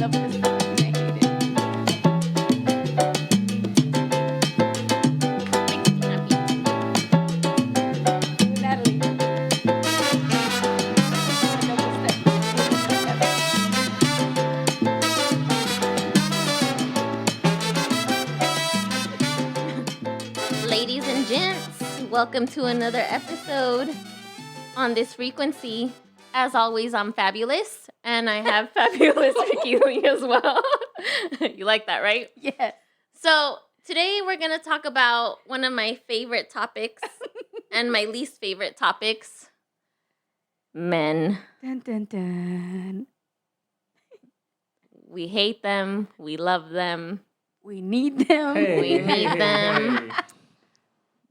love this song and I hate it. Natalie. Double step. Ladies and gents, welcome to another episode on this frequency. As always, I'm fabulous, and I have fabulous Ricky Lee as well. You like that, right? Yeah. So today we're going to talk about one of my favorite topics and my least favorite topics, men. Dun, dun, dun. We hate them. We love them. We need them. We need them.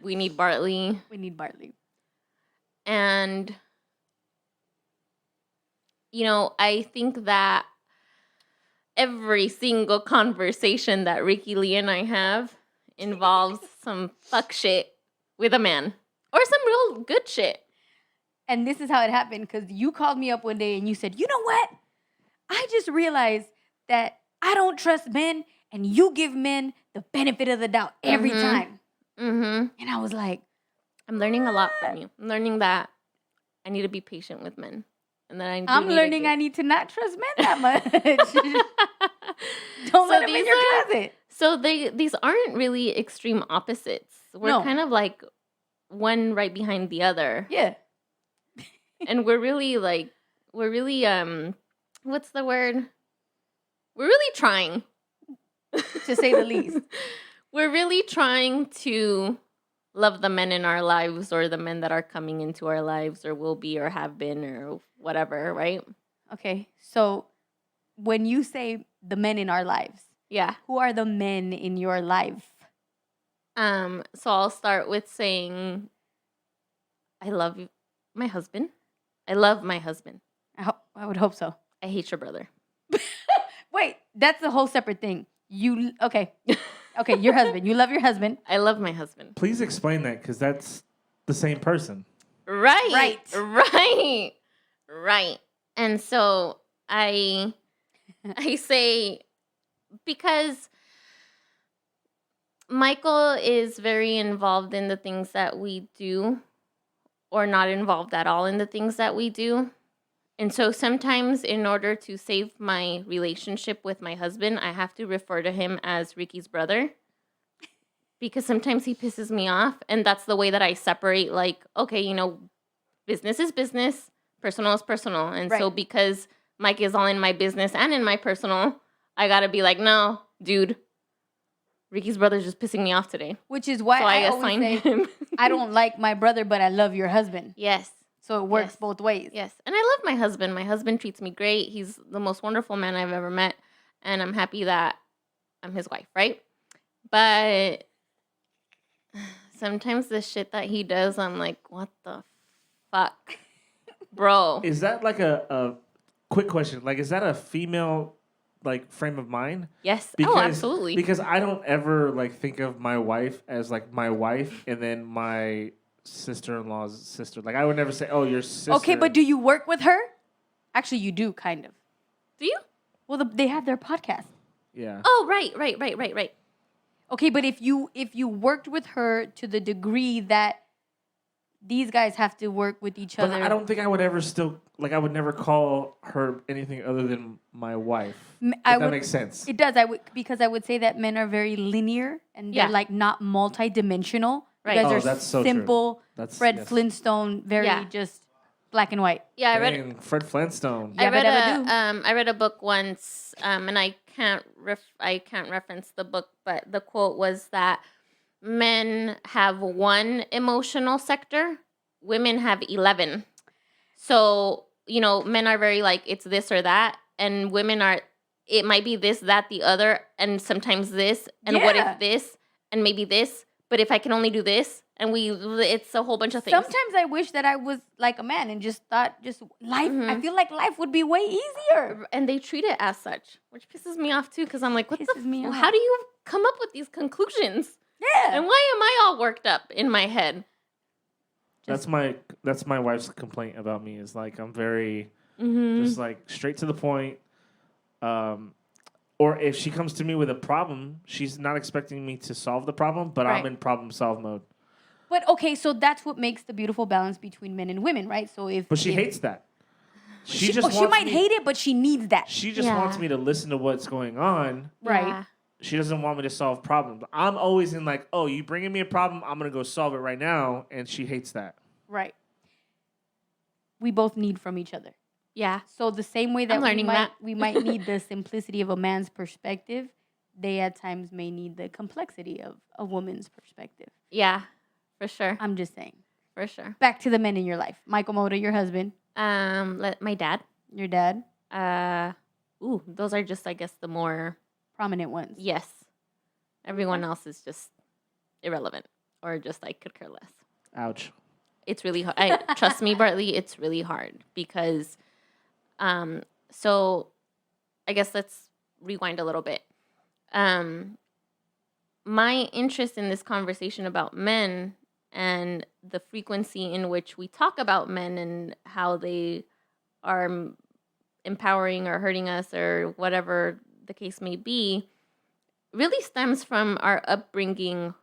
We need Bartley. We need Bartley. And, I think that every single conversation that Ricky Lee and I have involves some fuck shit with a man. Or some real good shit. And this is how it happened, because you called me up one day and you said, you know what? I just realized that I don't trust men, and you give men the benefit of the doubt every time. Mm-hmm. And I was like, I'm learning a lot from you. I'm learning that I need to be patient with men. And that I'm learning I need to not trust men that much. Don't let them in your closet. So these aren't really extreme opposites. We're kind of like one right behind the other. Yeah. And we're really what's the word? We're really trying. To say the least. We're really trying to love the men in our lives, or the men that are coming into our lives, or will be, or have been, or whatever, right? Okay. So when you say the men in our lives, Yeah. who are the men in your life? So I'll start with saying I love my husband. I love my husband. I would hope so. I hate your brother. Wait, that's a whole separate thing. Okay, your husband. You love your husband. I love my husband. Please explain that, because that's the same person. Right. And so I say, because Michael is very involved in the things that we do, or not involved at all in the things that we do. And so sometimes, in order to save my relationship with my husband, I have to refer to him as Ricky's brother. Because sometimes he pisses me off. And that's the way that I separate, business is business, personal is personal. And so because Mike is all in my business and in my personal, I got to be like, no, dude, Ricky's brother's just pissing me off today. Which is why so I assign always say, him. I don't like my brother, but I love your husband. Yes. So it works both ways. Yes. And I love my husband. My husband treats me great. He's the most wonderful man I've ever met. And I'm happy that I'm his wife, right? But sometimes the shit that he does, I'm like, what the fuck? Bro. Is that like a quick question? Like, is that a female frame of mind? Yes. Because, absolutely. Because I don't ever think of my wife as my wife and then my sister-in-law's sister. Like, I would never say, oh, your sister. Okay, but do you work with her? Actually, you do, kind of. Do you? Well, they have their podcast. Yeah. Oh, right. Okay, but if you worked with her to the degree that these guys have to work with each other. But I don't think I would ever I would never call her anything other than my wife. That makes sense. It does. Because I would say that men are very linear and they're not multi-dimensional. Right. You guys are that's so simple. True. Fred Flintstone, very just black and white. Yeah, I read Fred Flintstone. I read a book once, and I can't reference the book, but the quote was that men have one emotional sector, women have 11. So, men are very it's this or that, and women are, it might be this, that, the other, and sometimes this, and what if this, and maybe this, but if I can only do this, and it's a whole bunch of things. Sometimes I wish that I was like a man and just thought life, I feel like life would be way easier. And they treat it as such, which pisses me off too, because I'm like, off. How do you come up with these conclusions? Yeah. And why am I all worked up in my head? That's my wife's complaint about me is I'm very just straight to the point. or if she comes to me with a problem, she's not expecting me to solve the problem, but I'm Right. in problem solve mode. But okay, so that's what makes the beautiful balance between men and women, right? So if But she if- hates that. She might hate it, but she needs that. She just Yeah. wants me to listen to what's going on. Right. Yeah. She doesn't want me to solve problems. I'm always in like, oh, you bringing me a problem, I'm gonna go solve it right now, and she hates that. Right. We both need from each other. Yeah. So the same way that I'm learning that. we might need the simplicity of a man's perspective, they at times may need the complexity of a woman's perspective. Yeah. For sure. I'm just saying. For sure. Back to the men in your life. Michael Moda, your husband, My dad. your dad, Those are just, I guess, the more, prominent ones. yes. Everyone else is just irrelevant or just like could care less. Ouch. It's really hard. Trust me, Bartley, it's really hard because, so I guess let's rewind a little bit. My interest in this conversation about men and the frequency in which we talk about men and how they are empowering or hurting us or whatever the case may be really stems from our upbringing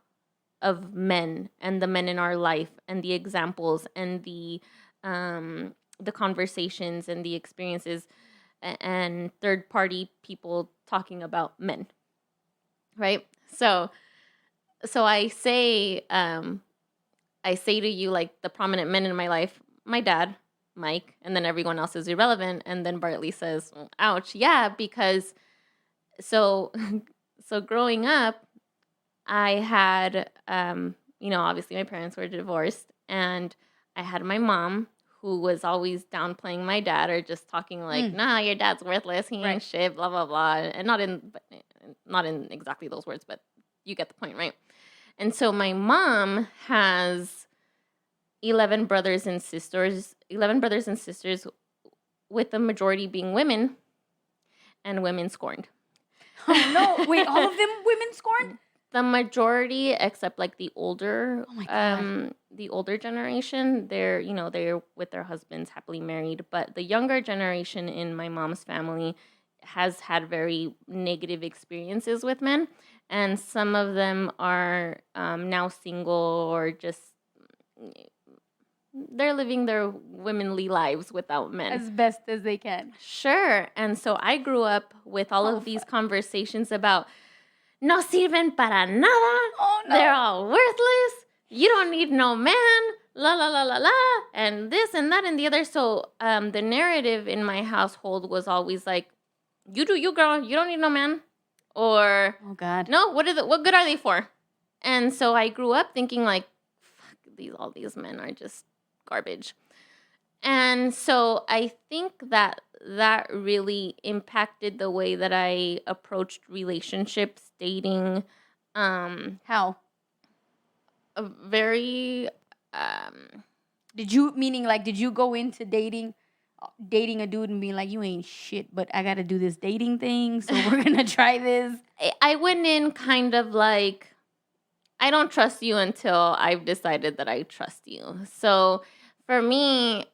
of men and the men in our life and the examples and the conversations and the experiences and third party people talking about men, right? So I say to you, like, the prominent men in my life, my dad, Mike, and then everyone else is irrelevant. And then Bartley says, ouch, yeah, because so growing up, I had, obviously my parents were divorced, and I had my mom who was always downplaying my dad or just talking like, nah, your dad's worthless, he ain't Right. shit, blah, blah, blah. And not in exactly those words, but you get the point, right? And so my mom has 11 brothers and sisters, with the majority being women and women scorned. Oh no! Wait, all of them women scorned? The majority, except like the older, Oh my God. the older generation, they're with their husbands happily married. But the younger generation in my mom's family has had very negative experiences with men, and some of them are now single or just they're living their womanly lives without men. As best as they can. Sure. And so I grew up with all of these conversations about no sirven para nada. Oh no! They're all worthless. You don't need no man. La la la la la. And this and that and the other. So the narrative in my household was always like, you do you, girl. You don't need no man. Or Oh God! no, what good are they for? And so I grew up thinking like, fuck, all these men are just garbage. And so I think that really impacted the way that I approached relationships, dating. How? A very Did you go into dating a dude and being like, you ain't shit, but I gotta do this dating thing, so we're gonna try this? I went in kind of like, I don't trust you until I've decided that I trust you. So for me,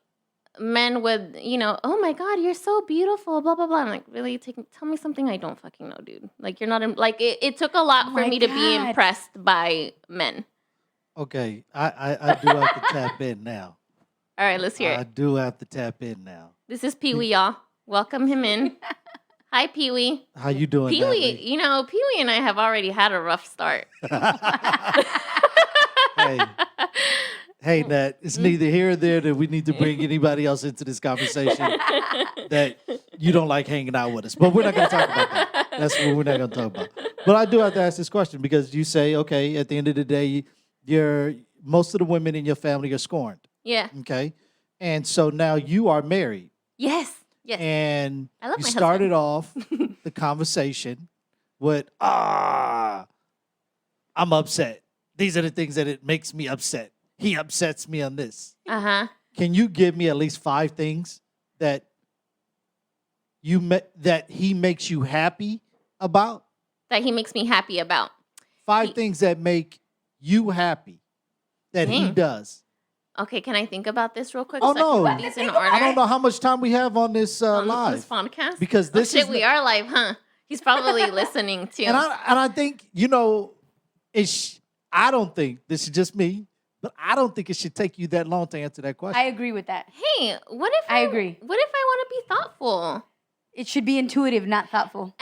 men would, oh my God, you're so beautiful, blah, blah, blah. I'm like, really? Tell me something I don't fucking know, dude. Like, you're not, it took a lot Oh for my me to be God. impressed by men. Okay, I do have to tap in now. All right, let's hear I it. do have to tap in now. This is Pee Wee, y'all. Welcome him in. Hi, Pee Wee. How you doing, Pee Wee, Pee Wee and I have already had a rough start. Hey, Nat, it's neither here or there that we need to bring anybody else into this conversation that you don't like hanging out with us. But we're not going to talk about that. That's what we're not going to talk about. But I do have to ask this question because you say, okay, at the end of the day, most of the women in your family are scorned. Yeah. Okay. And so now you are married. Yes. Yes. And I love you my started off the conversation with, I'm upset. These are the things that it makes me upset. He upsets me on this. Uh-huh. Can you give me at least 5 things that that he makes you happy about? That he makes me happy about. 5 things that make you happy that he Dang. does. Okay, can I think about this real quick? Oh, so I can no. put these in order? I don't know how much time we have on this On live. this podcast? Because this shit, is we are live, huh? He's probably listening too. And I think, I don't think, this is just me, but I don't think it should take you that long to answer that question. I agree with that. Hey, what if I agree. What if I want to be thoughtful? It should be intuitive, not thoughtful.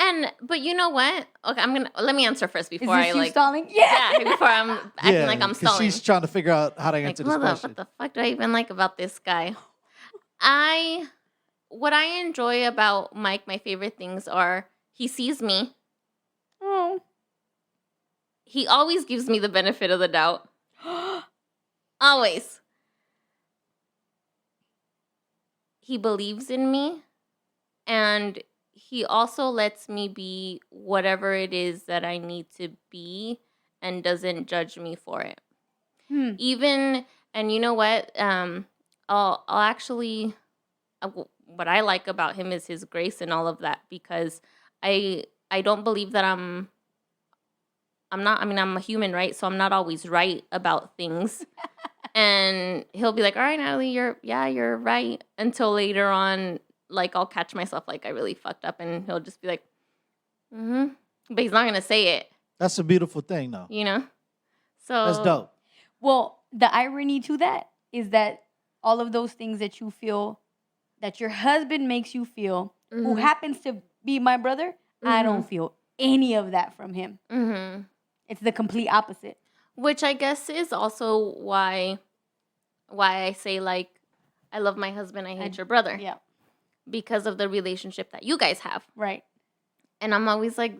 But you know what? Okay, let me answer first Is before this I you stalling? Yeah. yeah, before I'm acting like I'm 'cause stalling. she's trying to figure out how to Like, answer this hold up, question. what the fuck do I even like about this guy? What I enjoy about Mike, my favorite things are he sees me. Oh. He always gives me the benefit of the doubt. Always. He believes in me, and he also lets me be whatever it is that I need to be and doesn't judge me for it. Even, and you know what? I'll actually, what I like about him is his grace and all of that, because I don't believe that I'm a human, right? So I'm not always right about things. And he'll be like, all right, Natalie, you're right. Until later on, like, I'll catch myself like I really fucked up, and he'll just be like, mm-hmm. But he's not going to say it. That's a beautiful thing, though. So That's dope. Well, the irony to that is that all of those things that you feel, that your husband makes you feel, who happens to be my brother, I don't feel any of that from him. Mm-hmm. It's the complete opposite. Which I guess is also why I say, like, I love my husband, I hate your brother. Yeah. Because of the relationship that you guys have. Right. And I'm always like,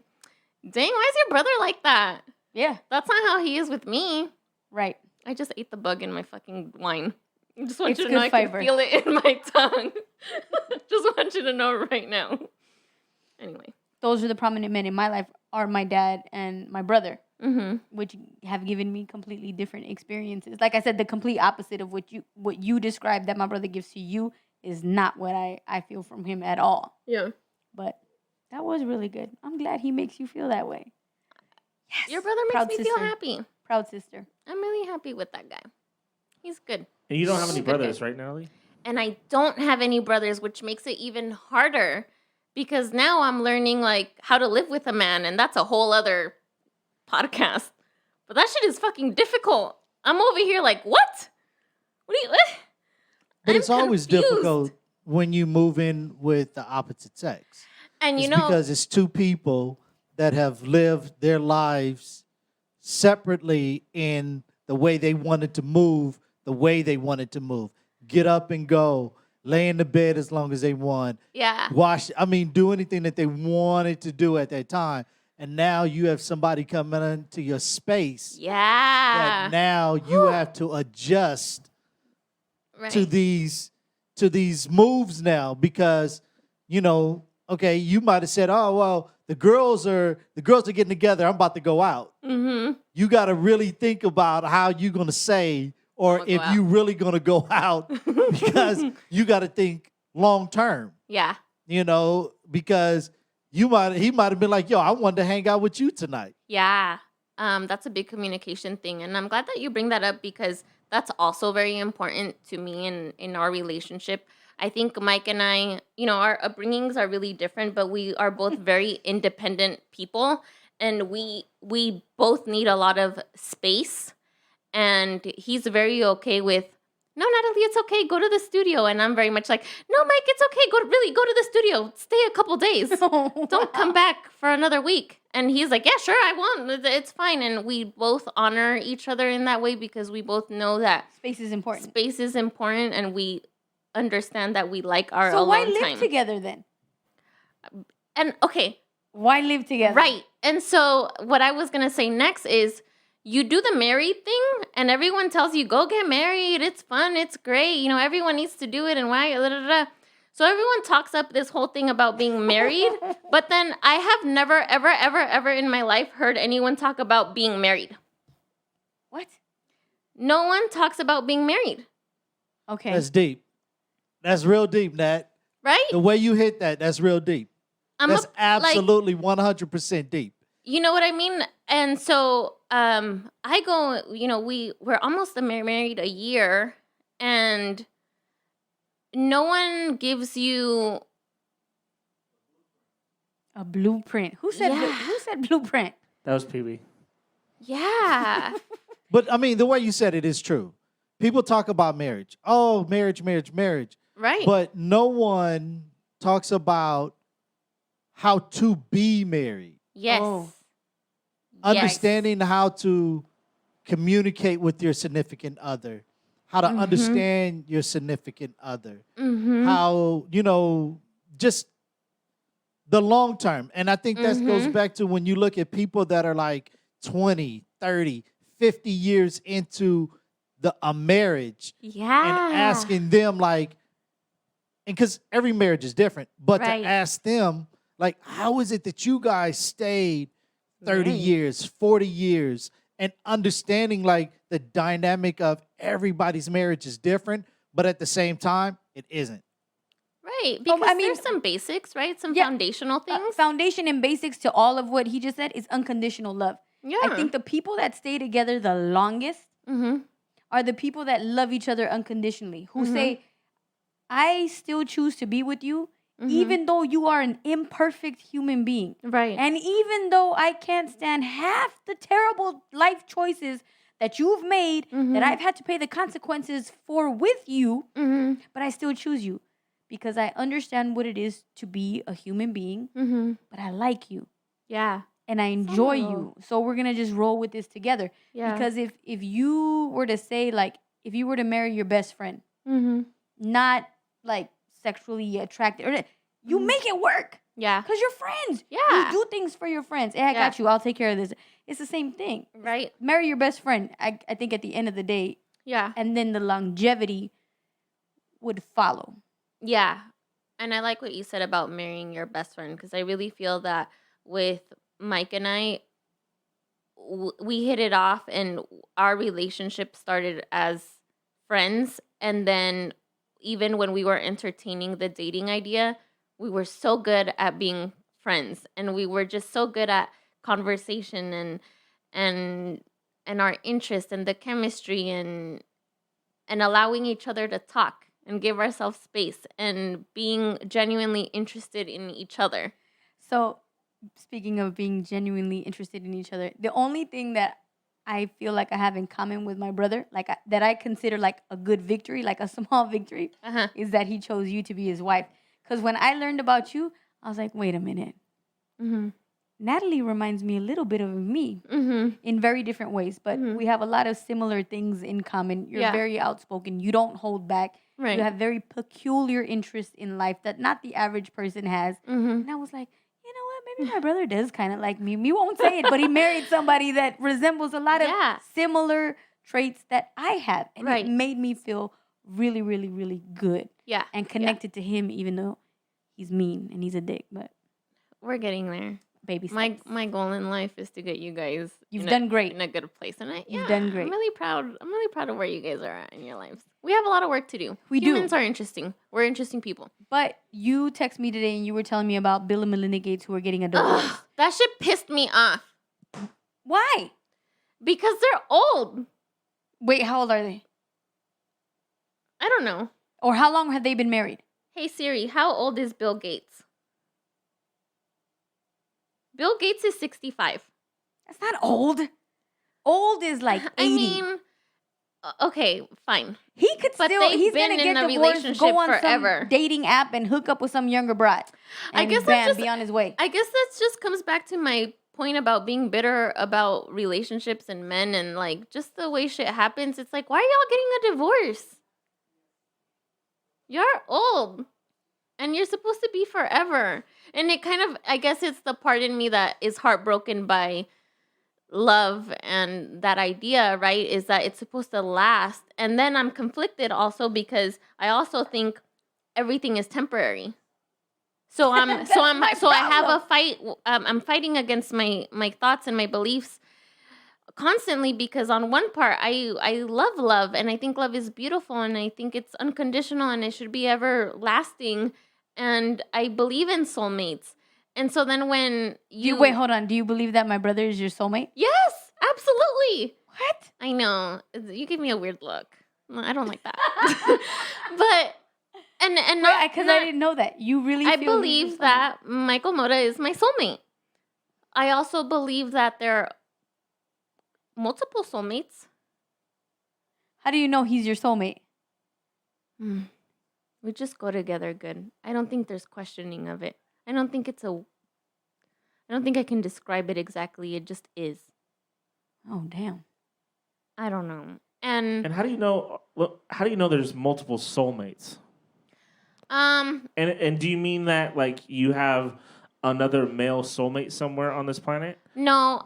dang, why is your brother like that? Yeah. That's not how he is with me. Right. I just ate the bug in my fucking wine. I just want It's you to know good I fiber. can feel it in my tongue. Just want you to know right now. Anyway. Those are the prominent men in my life are my dad and my brother, Mm-hmm. which have given me completely different experiences. Like I said, the complete opposite of what you described that my brother gives to you is not what I feel from him at all. Yeah. But that was really good. I'm glad he makes you feel that way. Yes. Your brother makes Proud me sister. feel happy. Proud sister. I'm really happy with that guy. He's good. And you don't have any Good guy. brothers, right, Natalie? And I don't have any brothers, which makes it even harder because now I'm learning, like, how to live with a man, and that's a whole other podcast. But that shit is fucking difficult. I'm over here like, what? What? But I'm it's always confused. difficult when you move in with the opposite sex. And It's because it's two people that have lived their lives separately in the way they wanted to move, the way they wanted to move. Get up and go, lay in the bed as long as they want, yeah. do anything that they wanted to do at that time. And now you have somebody coming into your space Yeah. that now you have to adjust Right. to these moves now because, okay, you might have said, oh, well, the girls are getting together. I'm about to go out. Mm-hmm. You got to really think about how you're going to say or I'ma if go you really going to go out because you got to think long term, Yeah. because he might have been like, yo, I wanted to hang out with you tonight. Yeah. That's a big communication thing. And I'm glad that you bring that up because that's also very important to me in our relationship. I think Mike and I, our upbringings are really different, but we are both very independent people. And we both need a lot of space. And he's very okay with, no, Natalie, it's okay. Go to the studio. And I'm very much like, no, Mike, it's okay. Go to the studio. Stay a couple days. Don't come back for another week. And he's like, yeah, sure, I won't. It's fine. And we both honor each other in that way because we both know that Space is important. space is important and we understand that we like our So alone why live time. together then? And okay, Why live together? right. And so what I was going to say next is you do the married thing and everyone tells you, go get married. It's fun. It's great. Everyone needs to do it. And why? Da, da, da. So everyone talks up this whole thing about being married. But then I have never, ever, ever, ever in my life heard anyone talk about being married. What? No one talks about being married. Okay. That's deep. That's real deep, Nat. Right? The way you hit that's real deep. That's absolutely 100% deep. You know what I mean? And so I go, we're almost married a year and no one gives you A blueprint. Who said Yeah. who said blueprint? That was Pee Wee. Yeah. But I mean, the way you said it is true. People talk about marriage. Oh, marriage, marriage, marriage. Right. But no one talks about how to be married. Yes. Oh. Understanding how to communicate with your significant other, how to understand your significant other, how, just the long term. And I think that goes back to when you look at people that are like 20, 30, 50 years into a marriage Yeah. and asking them like, and because every marriage is different, but Right. to ask them like, how is it that you guys stayed 30 Right. years, 40 years, and understanding like the dynamic of everybody's marriage is different, but at the same time, it isn't. Right. Because I mean- there's some basics, right? Some Yeah. foundational things. Foundation and basics to all of what he just said is unconditional love. Yeah. I think the people that stay together the longest Mm-hmm. are the people that love each other unconditionally, who say, I still choose to be with you, even though you are an imperfect human being. Right. And even though I can't stand half the terrible life choices that you've made, that I've had to pay the consequences for with you, but I still choose you because I understand what it is to be a human being, but I like you Yeah. and I enjoy Follow. you. So we're going to just roll with this together. Yeah. Because if you were to say, like, if you were to marry your best friend, not like sexually attracted, or you make it work Yeah. because you're friends. Yeah. You do things for your friends. Hey, I Yeah. got you. I'll take care of this. It's the same thing. Right. Marry your best friend. I think at the end of the day, Yeah. and then the longevity would follow. Yeah. And I like what you said about marrying your best friend because I really feel that with Mike and I, we hit it off and our relationship started as friends. And then even when we were entertaining the dating idea, we were so good at being friends and we were just so good at conversation and our interest and the chemistry and allowing each other to talk and give ourselves space and being genuinely interested in each other. So, speaking of being genuinely interested in each other, the only thing that I feel like I have in common with my brother, like that I consider like a good victory, like a small victory, is that he chose you to be his wife. Because when I learned about you, I was like, wait a minute. Natalie reminds me a little bit of me in very different ways, but we have a lot of similar things in common. You're Yeah. very outspoken. You don't hold back. Right. You have very peculiar interests in life that not the average person has. And I was like, you know what? Maybe my brother does kind of like me. We won't say it, but he married somebody that resembles a lot of Yeah. similar traits that I have. And Right. it made me feel really, really, really good Yeah. and connected to him, even though he's mean and he's a dick, but We're getting there. baby My steps. my goal in life is to get you guys You've in done great. in a good place, and You've done great. I'm really proud. I'm really proud of where you guys are at in your lives. We have a lot of work to do. We do. Humans are interesting. We're interesting people. But you text me today and you were telling me about Bill and Melinda Gates who are getting a divorce. Ugh, that shit pissed me off Why? because they're old. Wait, how old are they? I don't know. Or how long have they been married? Hey Siri, how old is Bill Gates? Bill Gates is 65. That's not old. Old is like 80. I mean, okay, fine. he could but still, they've he's been going to in get a divorced, relationship go on forever. some dating app and hook up with some younger broad. I And guess that bam, just- be on his way. I guess that just comes back to my point about being bitter about relationships and men and like just the way shit happens. It's like, why are y'all getting a divorce? You're old and you're supposed to be forever. And it kind of, I guess it's the part in me that is heartbroken by love and that idea, right? Is that it's supposed to last. And then I'm conflicted also because I also think everything is temporary. So I have a fight. I'm fighting against my thoughts and my beliefs constantly because on one part I love and I think love is beautiful and I think it's unconditional and it should be everlasting and I believe in soulmates. And so then when Wait, hold on. Do you believe that my brother is your soulmate? Yes, absolutely. What? I know. You give me a weird look. I don't like that. But And Because I didn't know that. You really I feel believe that Michael Moda is my soulmate. I also believe that there are multiple soulmates. How do you know he's your soulmate? We just go together good. I don't think there's questioning of it. I don't think I can describe it exactly. It just is. Oh, damn. I don't know. And how do you know? How do you know there's multiple soulmates? And do you mean that like you have another male soulmate somewhere on this planet? No,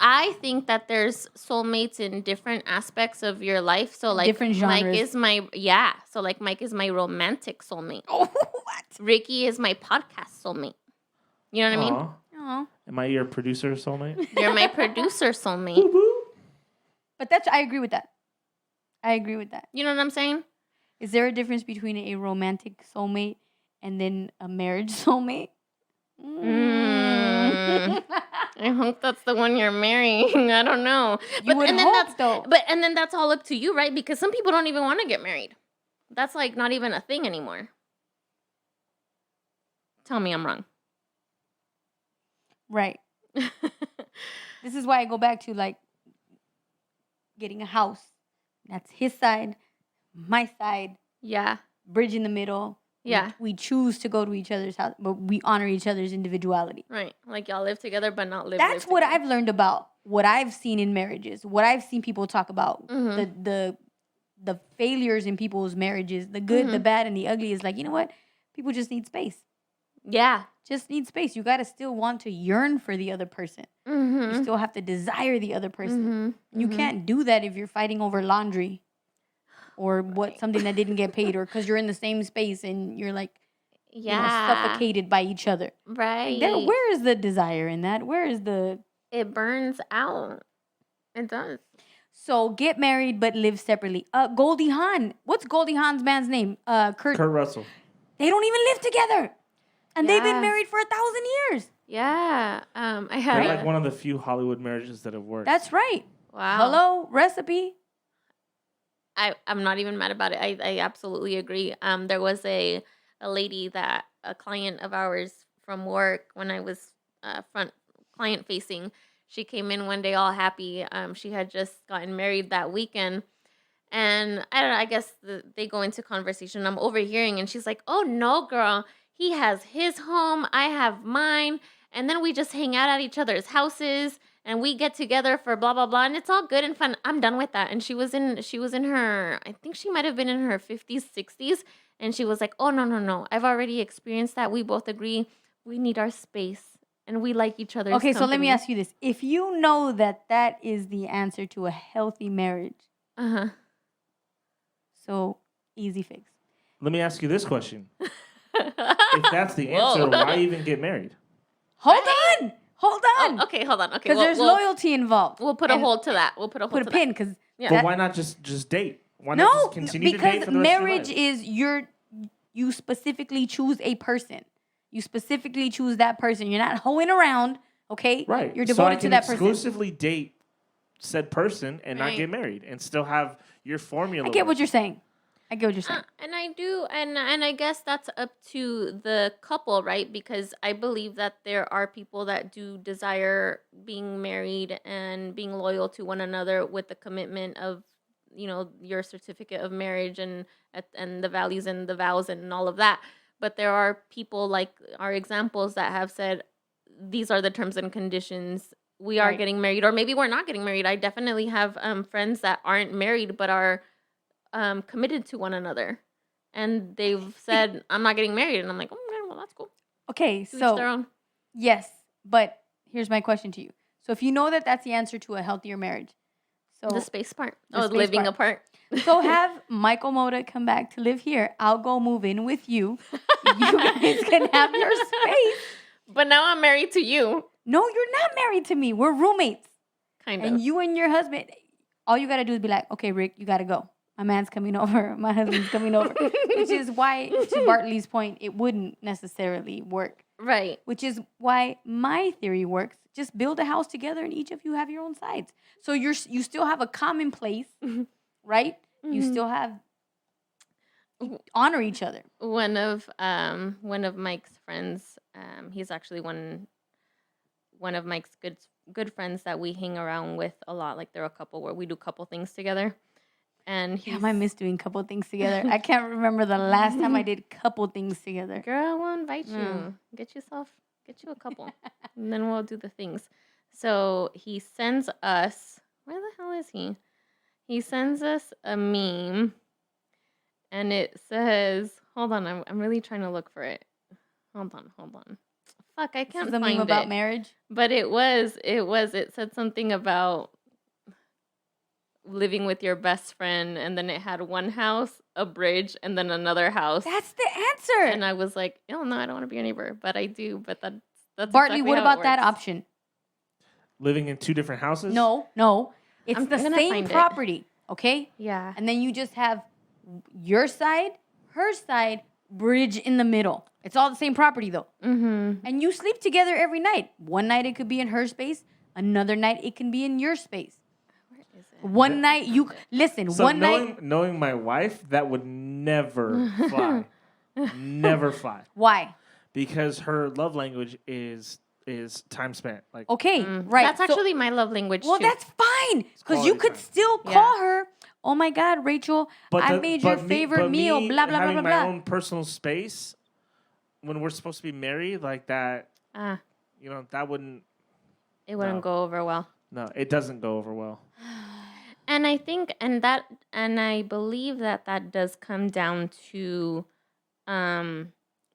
I think that there's soulmates in different aspects of your life. So like Different genres. Mike is So like Mike is my romantic soulmate. Oh, what? Ricky is my podcast soulmate. You know what I mean? Oh. Am I your producer soulmate? You're my producer soulmate. But I agree with that. You know what I'm saying? Is there a difference between a romantic soulmate and then a marriage soulmate? I hope that's the one you're marrying. I don't know. You would hope, though. And then that's all up to you, right? Because some people don't even want to get married. That's like not even a thing anymore. Tell me I'm wrong. Right. This is why I go back to like getting a house. That's his side, my side. Yeah. Bridge in the middle. Yeah. We choose to go to each other's house, but we honor each other's individuality. Right. Like y'all live together, but not live. That's live what together. I've learned about what I've seen in marriages, what I've seen people talk about, Mm-hmm. the failures in people's marriages, the good, the bad, and the ugly is like, you know what? People just need space. Yeah. Just need space. You got to still want to yearn for the other person. Mm-hmm. You still have to desire the other person. Mm-hmm. You can't do that if you're fighting over laundry or something that didn't get paid, or because you're in the same space and you're like, suffocated by each other. Right. Like, where is the desire in that? Where is the... It burns out. It does. So get married but live separately. Goldie Hawn. What's Goldie Hawn's man's name? Kurt Russell. They don't even live together. And they've been Yeah. married for 1,000 years. Yeah. I have. They're like one of the few Hollywood marriages that have worked. That's right. Wow. Hello, recipe. I'm not even mad about it. I absolutely agree. There was a lady a client of ours from work when I was front client facing. She came in one day all happy. She had just gotten married that weekend. And I don't know, I guess they go into conversation. I'm overhearing and she's like, "Oh no, girl. He has his home. I have mine. And then we just hang out at each other's houses and we get together for blah, blah, blah. And it's all good and fun. I'm done with that." And she was in her, I think she might have been in her 50s, 60s. And she was like, "Oh, no. I've already experienced that. We both agree we need our space and we like each other's Okay, so let me company." ask you this. If you know that is the answer to a healthy marriage, Uh-huh. so easy fix. Let me ask you this question. If that's the answer, Whoa. why even get married? Hold on. Oh, okay, hold on. Okay, Because there's loyalty involved. We'll put a And hold to that. We'll put a hold Put a to pin because Yeah. But why not just date? Why not no, just continue to date because for the rest of your marriage life? is you specifically choose a person. You specifically choose that person. You're not hoeing around, okay? Right. You're so I devoted to can that person. exclusively date said person and not Right. get married and still have your formula. I get what work. you're saying. And I do, and I guess that's up to the couple, right? Because I believe that there are people that do desire being married and being loyal to one another with the commitment of, your certificate of marriage and the values and the vows and all of that. But there are people like our examples that have said, these are the terms and conditions. We are Right. getting married, or maybe we're not getting married. I definitely have friends that aren't married but are committed to one another, and they've said, "I'm not getting married," and I'm like, "Oh, okay, well, that's cool." Okay, To each their so own. yes, but here's my question to you. So if you know that that's the answer to a healthier marriage, so The space part. the space Living part. apart. so have Michael Moda come back to live here. I'll go move in with you. You guys can have your space. But now I'm married to you. No, you're not married to me. We're roommates. Kind And of. you and your husband, all you got to do is be like, "Okay, Rick, you got to go. My man's coming over. My husband's coming over." Which is why, to Bartley's point, it wouldn't necessarily work. Right. Which is why my theory works. Just build a house together and each of you have your own sides. So you still have a common place, right? You still have honor each other. One of Mike's friends, he's actually one of Mike's good friends that we hang around with a lot. Like they're a couple where we do couple things together. And Damn, I miss doing couple things together. I can't remember the last time I did couple things together. Girl, we'll invite you. Get you a couple. And then we'll do the things. So he sends us, where the hell is he? He sends us a meme and it says, hold on, I'm really trying to look for it. Hold on. Fuck, I can't This is a find meme about it. marriage. But it said something about living with your best friend, and then it had one house, a bridge, and then another house. That's the answer. And I was like, oh no, I don't want to be your neighbor, but I do. But that's Bartley, exactly what how about it that works. option? Living in 2 different houses? No. It's I'm the gonna same find it. property, okay? Yeah. And then you just have your side, her side, bridge in the middle. It's all the same property though. Mm-hmm. And you sleep together every night. One night it could be in her space. Another night it can be in your space. Where is it? One night you listen. So one night. knowing my wife, that would never fly. Never fly. Why? Because her love language is time spent. Like Okay, right. Mm. That's So- actually my love language well, too. that's fine because you quality could time. still Yeah. call her. Oh my God, Rachel, I made your favorite meal. Blah blah blah having blah my blah. own personal space when we're supposed to be married, like that, that wouldn't. It wouldn't No. go over well. No, it doesn't go over well. And I think, and I believe that does come down to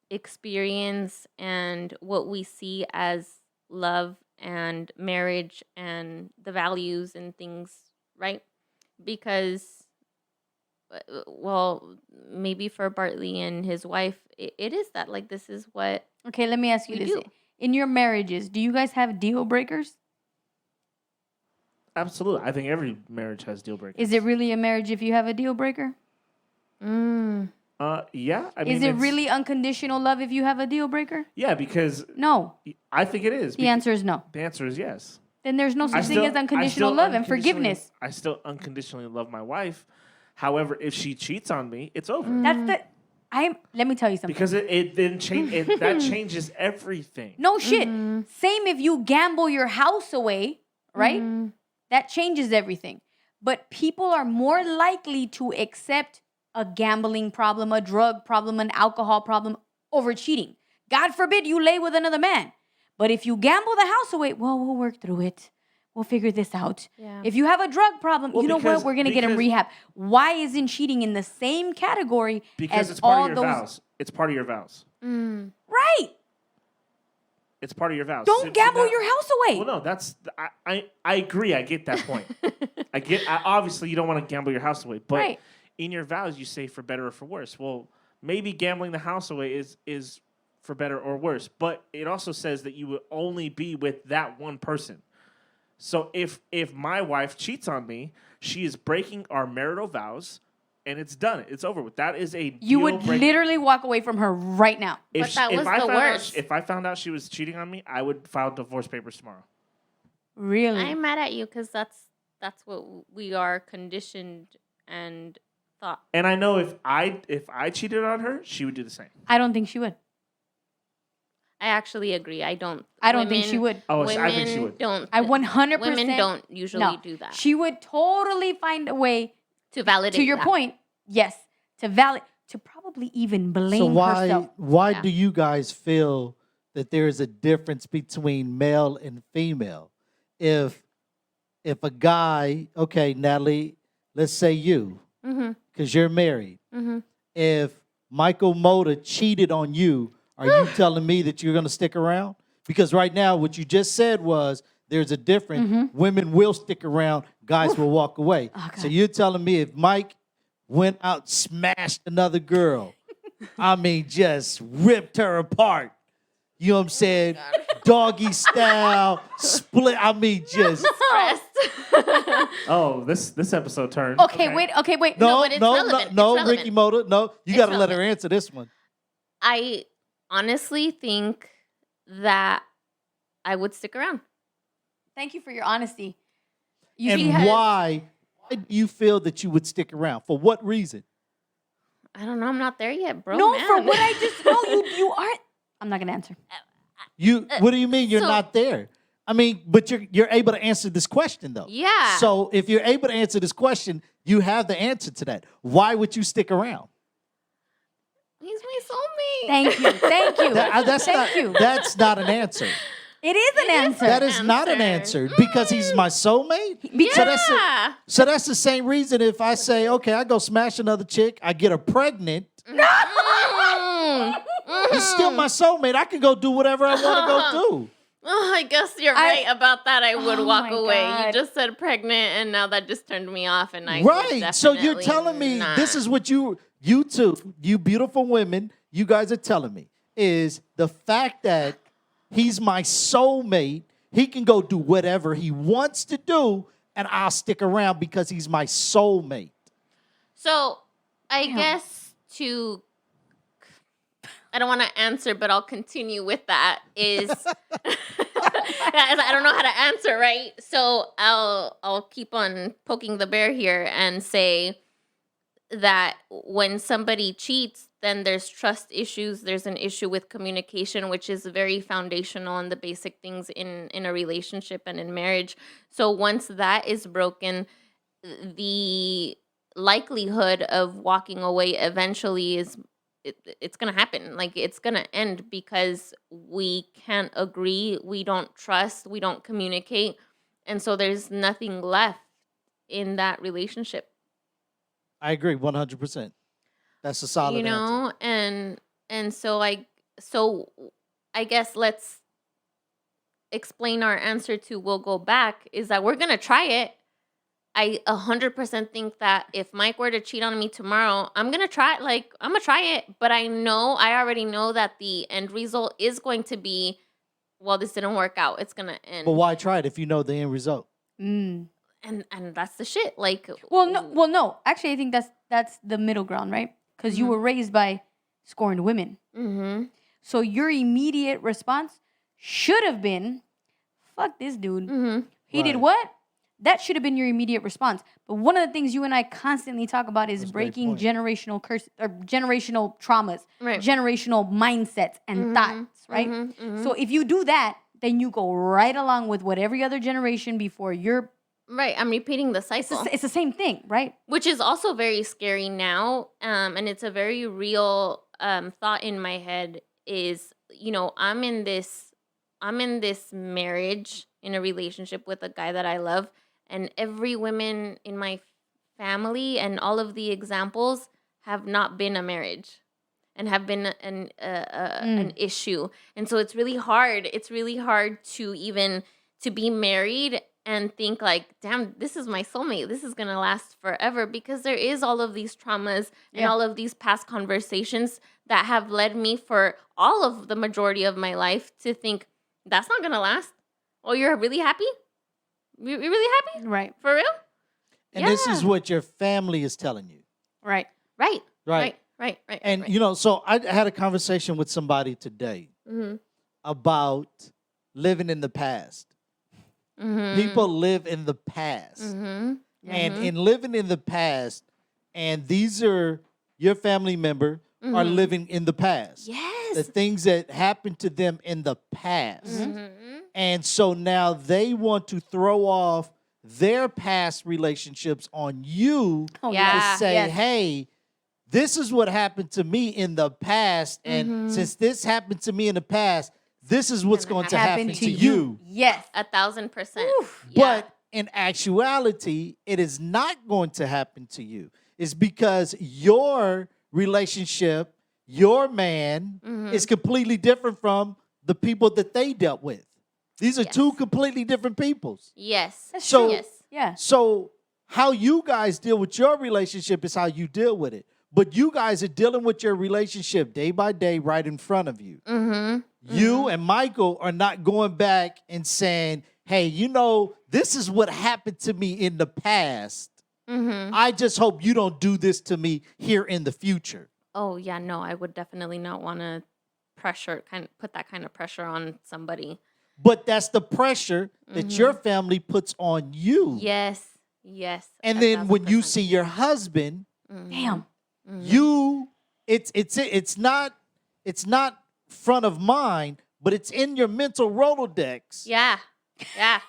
experience and what we see as love and marriage and the values and things, right? Because, well, maybe for Bartley and his wife, it is that, like, this is what Okay, let me ask you we this: do. in your marriages, do you guys have deal breakers? Absolutely, I think every marriage has deal breakers. Is it really a marriage if you have a deal breaker? Yeah. I mean, Is it it's- really unconditional love if you have a deal breaker? Yeah, because No. I think it is. The answer is no. The answer is yes. Then there's no I such thing still- as I unconditional still love and unconditionally- forgiveness. I still unconditionally love my wife. However, if she cheats on me, it's over. That's the. Let me tell you something. Because it then that changes everything. No shit. Same if you gamble your house away, right? That changes everything. But people are more likely to accept a gambling problem, a drug problem, an alcohol problem over cheating. God forbid you lay with another man. But if you gamble the house away, well, we'll work through it. We'll figure this out. Yeah. If you have a drug problem, Well, you know because- what? We're going to get in because- rehab. Why isn't cheating in the same category Because as it's part all of your those? vows. It's part of your vows. Right. It's part of your vows. Don't So gamble now- your house away. Well, no, that's I agree. I get that point. Obviously you don't want to gamble your house away, but Right. in your vows you say for better or for worse. Well, maybe gambling the house away is for better or worse, but it also says that you would only be with that one person. So if my wife cheats on me, she is breaking our marital vows, and it's done. It's over with. That is a You deal would breaker. literally walk away from her right now. But that was the worst. If I found out she was cheating on me, I would file divorce papers tomorrow. Really? I'm mad at you because that's what we are conditioned and thought. And I know if I cheated on her, she would do the same. I don't think she would. I actually agree. I don't think she would. Oh, women I think she would. Don't. I 100%. Women don't usually do that. She would totally find a way, To validate. to your that. point, yes, to probably even blame So herself. why Yeah. do you guys feel that there is a difference between male and female? If a guy, okay, Natalie, let's say you, because you're married. If Michael Moda cheated on you, are you telling me that you're going to stick around? Because right now, what you just said was there's a difference. Women will stick around, guys will walk away. So you're telling me if Mike went out, smashed another girl, I mean, just ripped her apart. You know what I'm saying? Doggy style, split. I mean, just Oh, this episode turned. Okay, wait. no, but it's no, relevant. no, It's Ricky relevant. Moda, no. You It's got to let her relevant. answer this one. I honestly think that I would stick around. Thank you for your honesty. You And see, why do you feel that you would stick around? For what reason? I don't know. I'm not there yet, bro. No, man. for what I just know, you aren't. I'm not gonna answer. What do you mean you're so- not there? I mean, but you're able to answer this question though. Yeah. So if you're able to answer this question, you have the answer to that. Why would you stick around? He's my soulmate. Thank you. Thank you. That's Thank not, you. That's not an answer. It is an answer. That is not an answer because he's my soulmate. Yeah. So that's the same reason if I say, okay, I go smash another chick, I get her pregnant, he's still my soulmate. I can go do whatever I want to go do. Oh, I guess you're right about that. I would walk my away. God. You just said pregnant, and now that just turned me off. And I would Right. So you're definitely telling me not. this is what you two, you beautiful women, you guys are telling me is the fact that he's my soulmate, he can go do whatever he wants to do, and I'll stick around because he's my soulmate. So I Damn. guess I don't want to answer, but I'll continue with that. Is I don't know how to answer, right? So I'll keep on poking the bear here and say that when somebody cheats, then there's trust issues. There's an issue with communication, which is very foundational and the basic things in a relationship and in marriage. So once that is broken, the likelihood of walking away eventually it's going to happen. Like, it's going to end because we can't agree, we don't trust, we don't communicate, and so there's nothing left in that relationship. I agree 100%. That's a solid answer. And so I guess let's explain our answer to we'll go back is that we're going to try it. I 100% think that if Mike were to cheat on me tomorrow, I'm going to try it. Like, I'm going to try it. But I already know that the end result is going to be, well, this didn't work out. It's going to end. But why try it if you know the end result? Mm. And that's the shit. Like, Well, no. Actually, I think that's the middle ground, right? Because you were raised by scorned women. Mm-hmm. So your immediate response should have been, "Fuck this dude. Mm-hmm. He did Right. what?" That should have been your immediate response. But one of the things you and I constantly talk about is That's a great breaking point. generational curse or generational traumas, Right. generational mindsets and thoughts, right? Mm-hmm. So if you do that, then you go right along with what every other generation before you're. Right. I'm repeating the cycle. It's the same thing, right? Which is also very scary now, and it's a very real thought in my head is, I'm in this marriage, in a relationship with a guy that I love, and every woman in my family and all of the examples have not been a marriage and have been an issue. And so it's really hard. It's really hard to be married and think like, damn, this is my soulmate. This is going to last forever, because there is all of these traumas and all of these past conversations that have led me for all of the majority of my life to think that's not going to last. Oh, you're really happy? You're really happy? Right. For real? And this is what your family is telling you. Right. Right. Right. Right. And, so I had a conversation with somebody today Mm-hmm. about living in the past. Mm-hmm. People live in the past. Mm-hmm. And in living in the past, and these are your family member are living in the past. Yes. The things that happened to them in the past. Mm-hmm. And so now they want to throw off their past relationships on you Oh, Yeah. to say, Yes. hey, this is what happened to me in the past. And since this happened to me in the past, this is what's Gonna going to happen Happen to you. Yes. 1,000%. Oof. Yeah. But in actuality, it is not going to happen to you. It's because your relationship, your man, is completely different from the people that they dealt with. These are two completely different peoples. Yes. That's So- true. Yes. Yeah. So how you guys deal with your relationship is how you deal with it. But you guys are dealing with your relationship day by day right in front of you. Mm-hmm. You and Michael are not going back and saying, hey, this is what happened to me in the past. Mm-hmm. I just hope you don't do this to me here in the future. Oh, yeah, no, I would definitely not want to put that kind of pressure on somebody. But that's the pressure that your family puts on you. Yes. Yes. And then when you 1,000%. see your husband Damn. It's not front of mind, but it's in your mental Rolodex. Yeah. Yeah.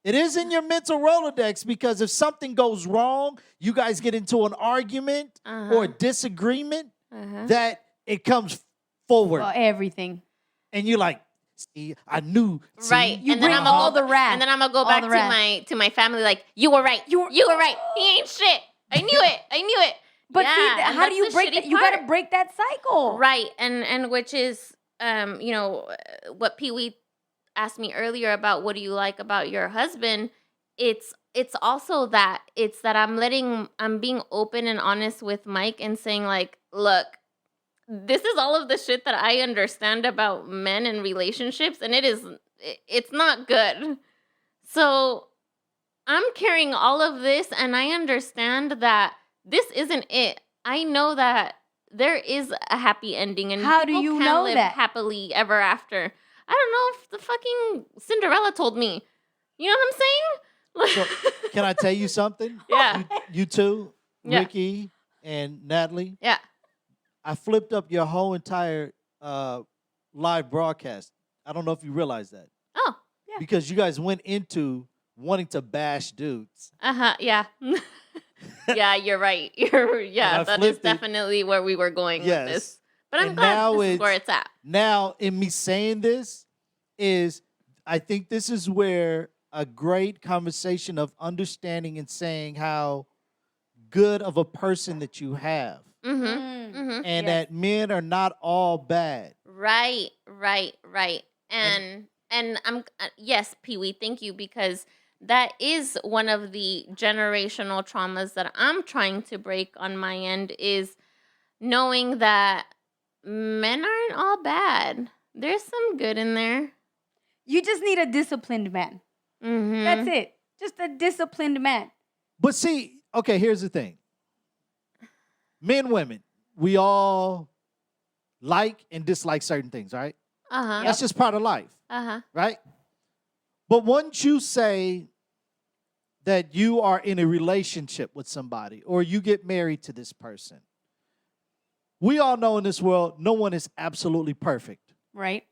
It is in your mental Rolodex because if something goes wrong, you guys get into an argument or a disagreement, that it comes forward. Well, everything. And you're like, see, I knew. See? Right. You and then bring I'm gonna all go, the wrath. And then I'm gonna go All back the to wrath. my family like, you were right. You were right. He ain't shit. I knew it. I knew it. But yeah, see, and how do that's you the break shitty that? You got to part. break that cycle. Right. And which is what Pee Wee asked me earlier about what do you like about your husband? It's also that I'm being open and honest with Mike and saying like, look, this is all of the shit that I understand about men and relationships, and it's not good. So I'm carrying all of this, and I understand that this isn't it. I know that there is a happy ending, and How do people you can know live that? happily ever after. I don't know if the fucking Cinderella told me. You know what I'm saying? So, can I tell you something? Yeah. You two, Yeah. Ricky and Natalie, Yeah. I flipped up your whole entire live broadcast. I don't know if you realize that. Oh. Yeah. Because you guys went into wanting to bash dudes. Yeah. Yeah, you're right. And I That is flipped it. definitely where we were going Yes. with this. But I'm And glad now this is where it's at. Now, in me saying this, I think this is where a great conversation of understanding and saying how good of a person that you have, Mm-hmm. and Yes. that men are not all bad. Right. And I'm yes, Pee Wee, thank you, because that is one of the generational traumas that I'm trying to break on my end is knowing that men aren't all bad. There's some good in there. You just need a disciplined man. Mm-hmm. That's it. Just a disciplined man. But see, okay, here's the thing. Men, women, we all like and dislike certain things, right? Uh-huh. That's just part of life, Uh-huh. right? But once you say that you are in a relationship with somebody or you get married to this person, we all know in this world, no one is absolutely perfect, Right?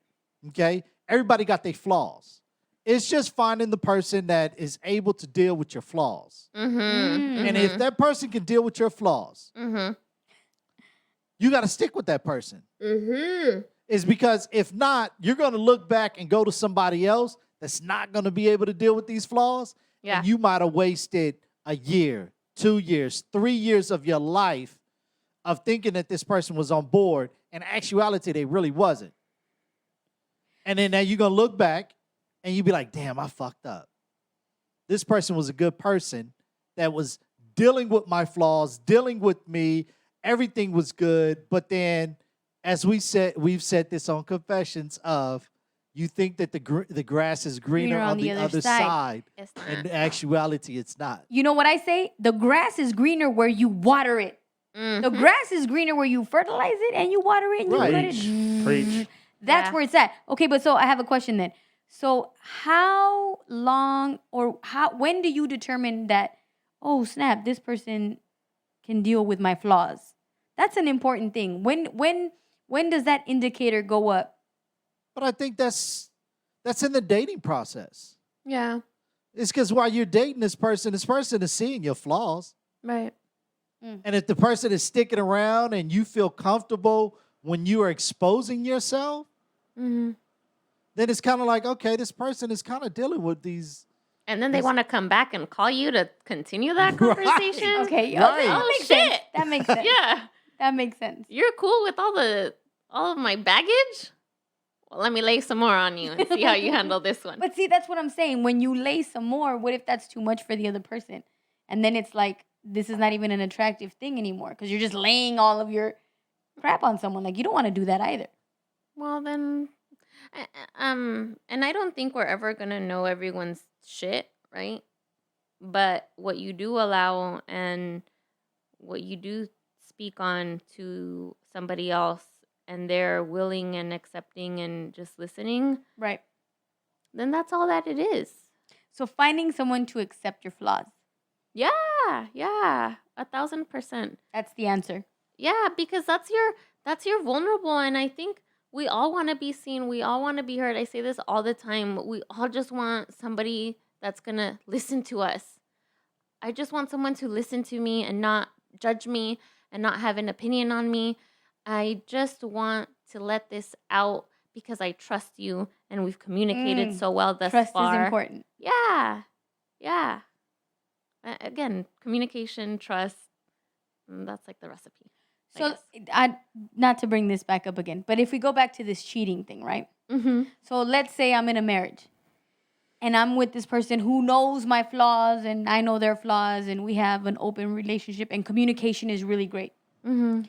okay? Everybody got their flaws. It's just finding the person that is able to deal with your flaws. Mm-hmm. And if that person can deal with your flaws, you got to stick with that person. Is because if not, you're going to look back and go to somebody else that's not going to be able to deal with these flaws. Yeah. And you might have wasted a year, 2 years, 3 years of your life of thinking that this person was on board. In actuality, they really wasn't. And then now you're going to look back and you be like, damn, I fucked up. This person was a good person that was dealing with my flaws, dealing with me. Everything was good. But then, as we've said this on Confessions of, you think that the grass is greener on the other side. It's not. In actuality, it's not. You know what I say? The grass is greener where you water it. The grass is greener where you fertilize it and you water it and you Right. let it. Preach. That's Yeah. where it's at. Okay, but so I have a question then. So how long or when do you determine that, oh snap, this person can deal with my flaws? That's an important thing. When does that indicator go up? But I think that's in the dating process. Yeah. It's because while you're dating this person is seeing your flaws. Right. And if the person is sticking around and you feel comfortable when you are exposing yourself, then it's kind of like, okay, this person is kind of dealing with these. And then they want to come back and call you to continue that conversation. Okay, Right. that Oh, makes sense. shit. That makes sense. Yeah. That makes sense. You're cool with all of my baggage? Well, let me lay some more on you and see how you handle this one. But see, that's what I'm saying. When you lay some more, what if that's too much for the other person? And then it's like, this is not even an attractive thing anymore because you're just laying all of your crap on someone. Like, you don't want to do that either. Well, then, and I don't think we're ever gonna know everyone's shit, right? But what you do allow and what you do speak on to somebody else, and they're willing and accepting and just listening, Right. then that's all that it is. So finding someone to accept your flaws, Yeah, 1,000%. that's the answer. Yeah, because that's your vulnerable, and I think we all want to be seen. We all want to be heard. I say this all the time. We all just want somebody that's gonna listen to us. I just want someone to listen to me and not judge me and not have an opinion on me. I just want to let this out because I trust you and we've communicated Mm. so well thus Trust far. is important. Yeah. Yeah. Again, communication, trust. That's like the recipe. I So, guess. I not to bring this back up again, but if we go back to this cheating thing, right? Mm-hmm. So let's say I'm in a marriage and I'm with this person who knows my flaws and I know their flaws and we have an open relationship and communication is really great. Mm-hmm.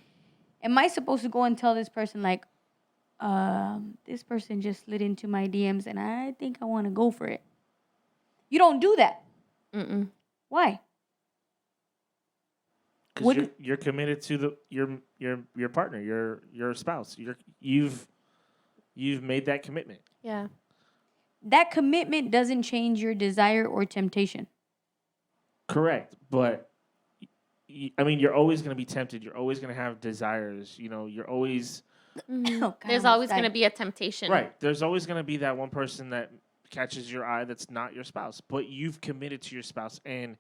Am I supposed to go and tell this person like, this person just slid into my DMs and I think I want to go for it? You don't do that. Mm-mm. Why? Because you're committed to your partner, your spouse. You've made that commitment. Yeah. That commitment doesn't change your desire or temptation. Correct, but I mean, you're always going to be tempted. You're always going to have desires. You're always Mm-hmm. Oh, God, There's I'm always going to excited. be a temptation. right. There's always going to be that one person that catches your eye that's not your spouse, but you've committed to your spouse. And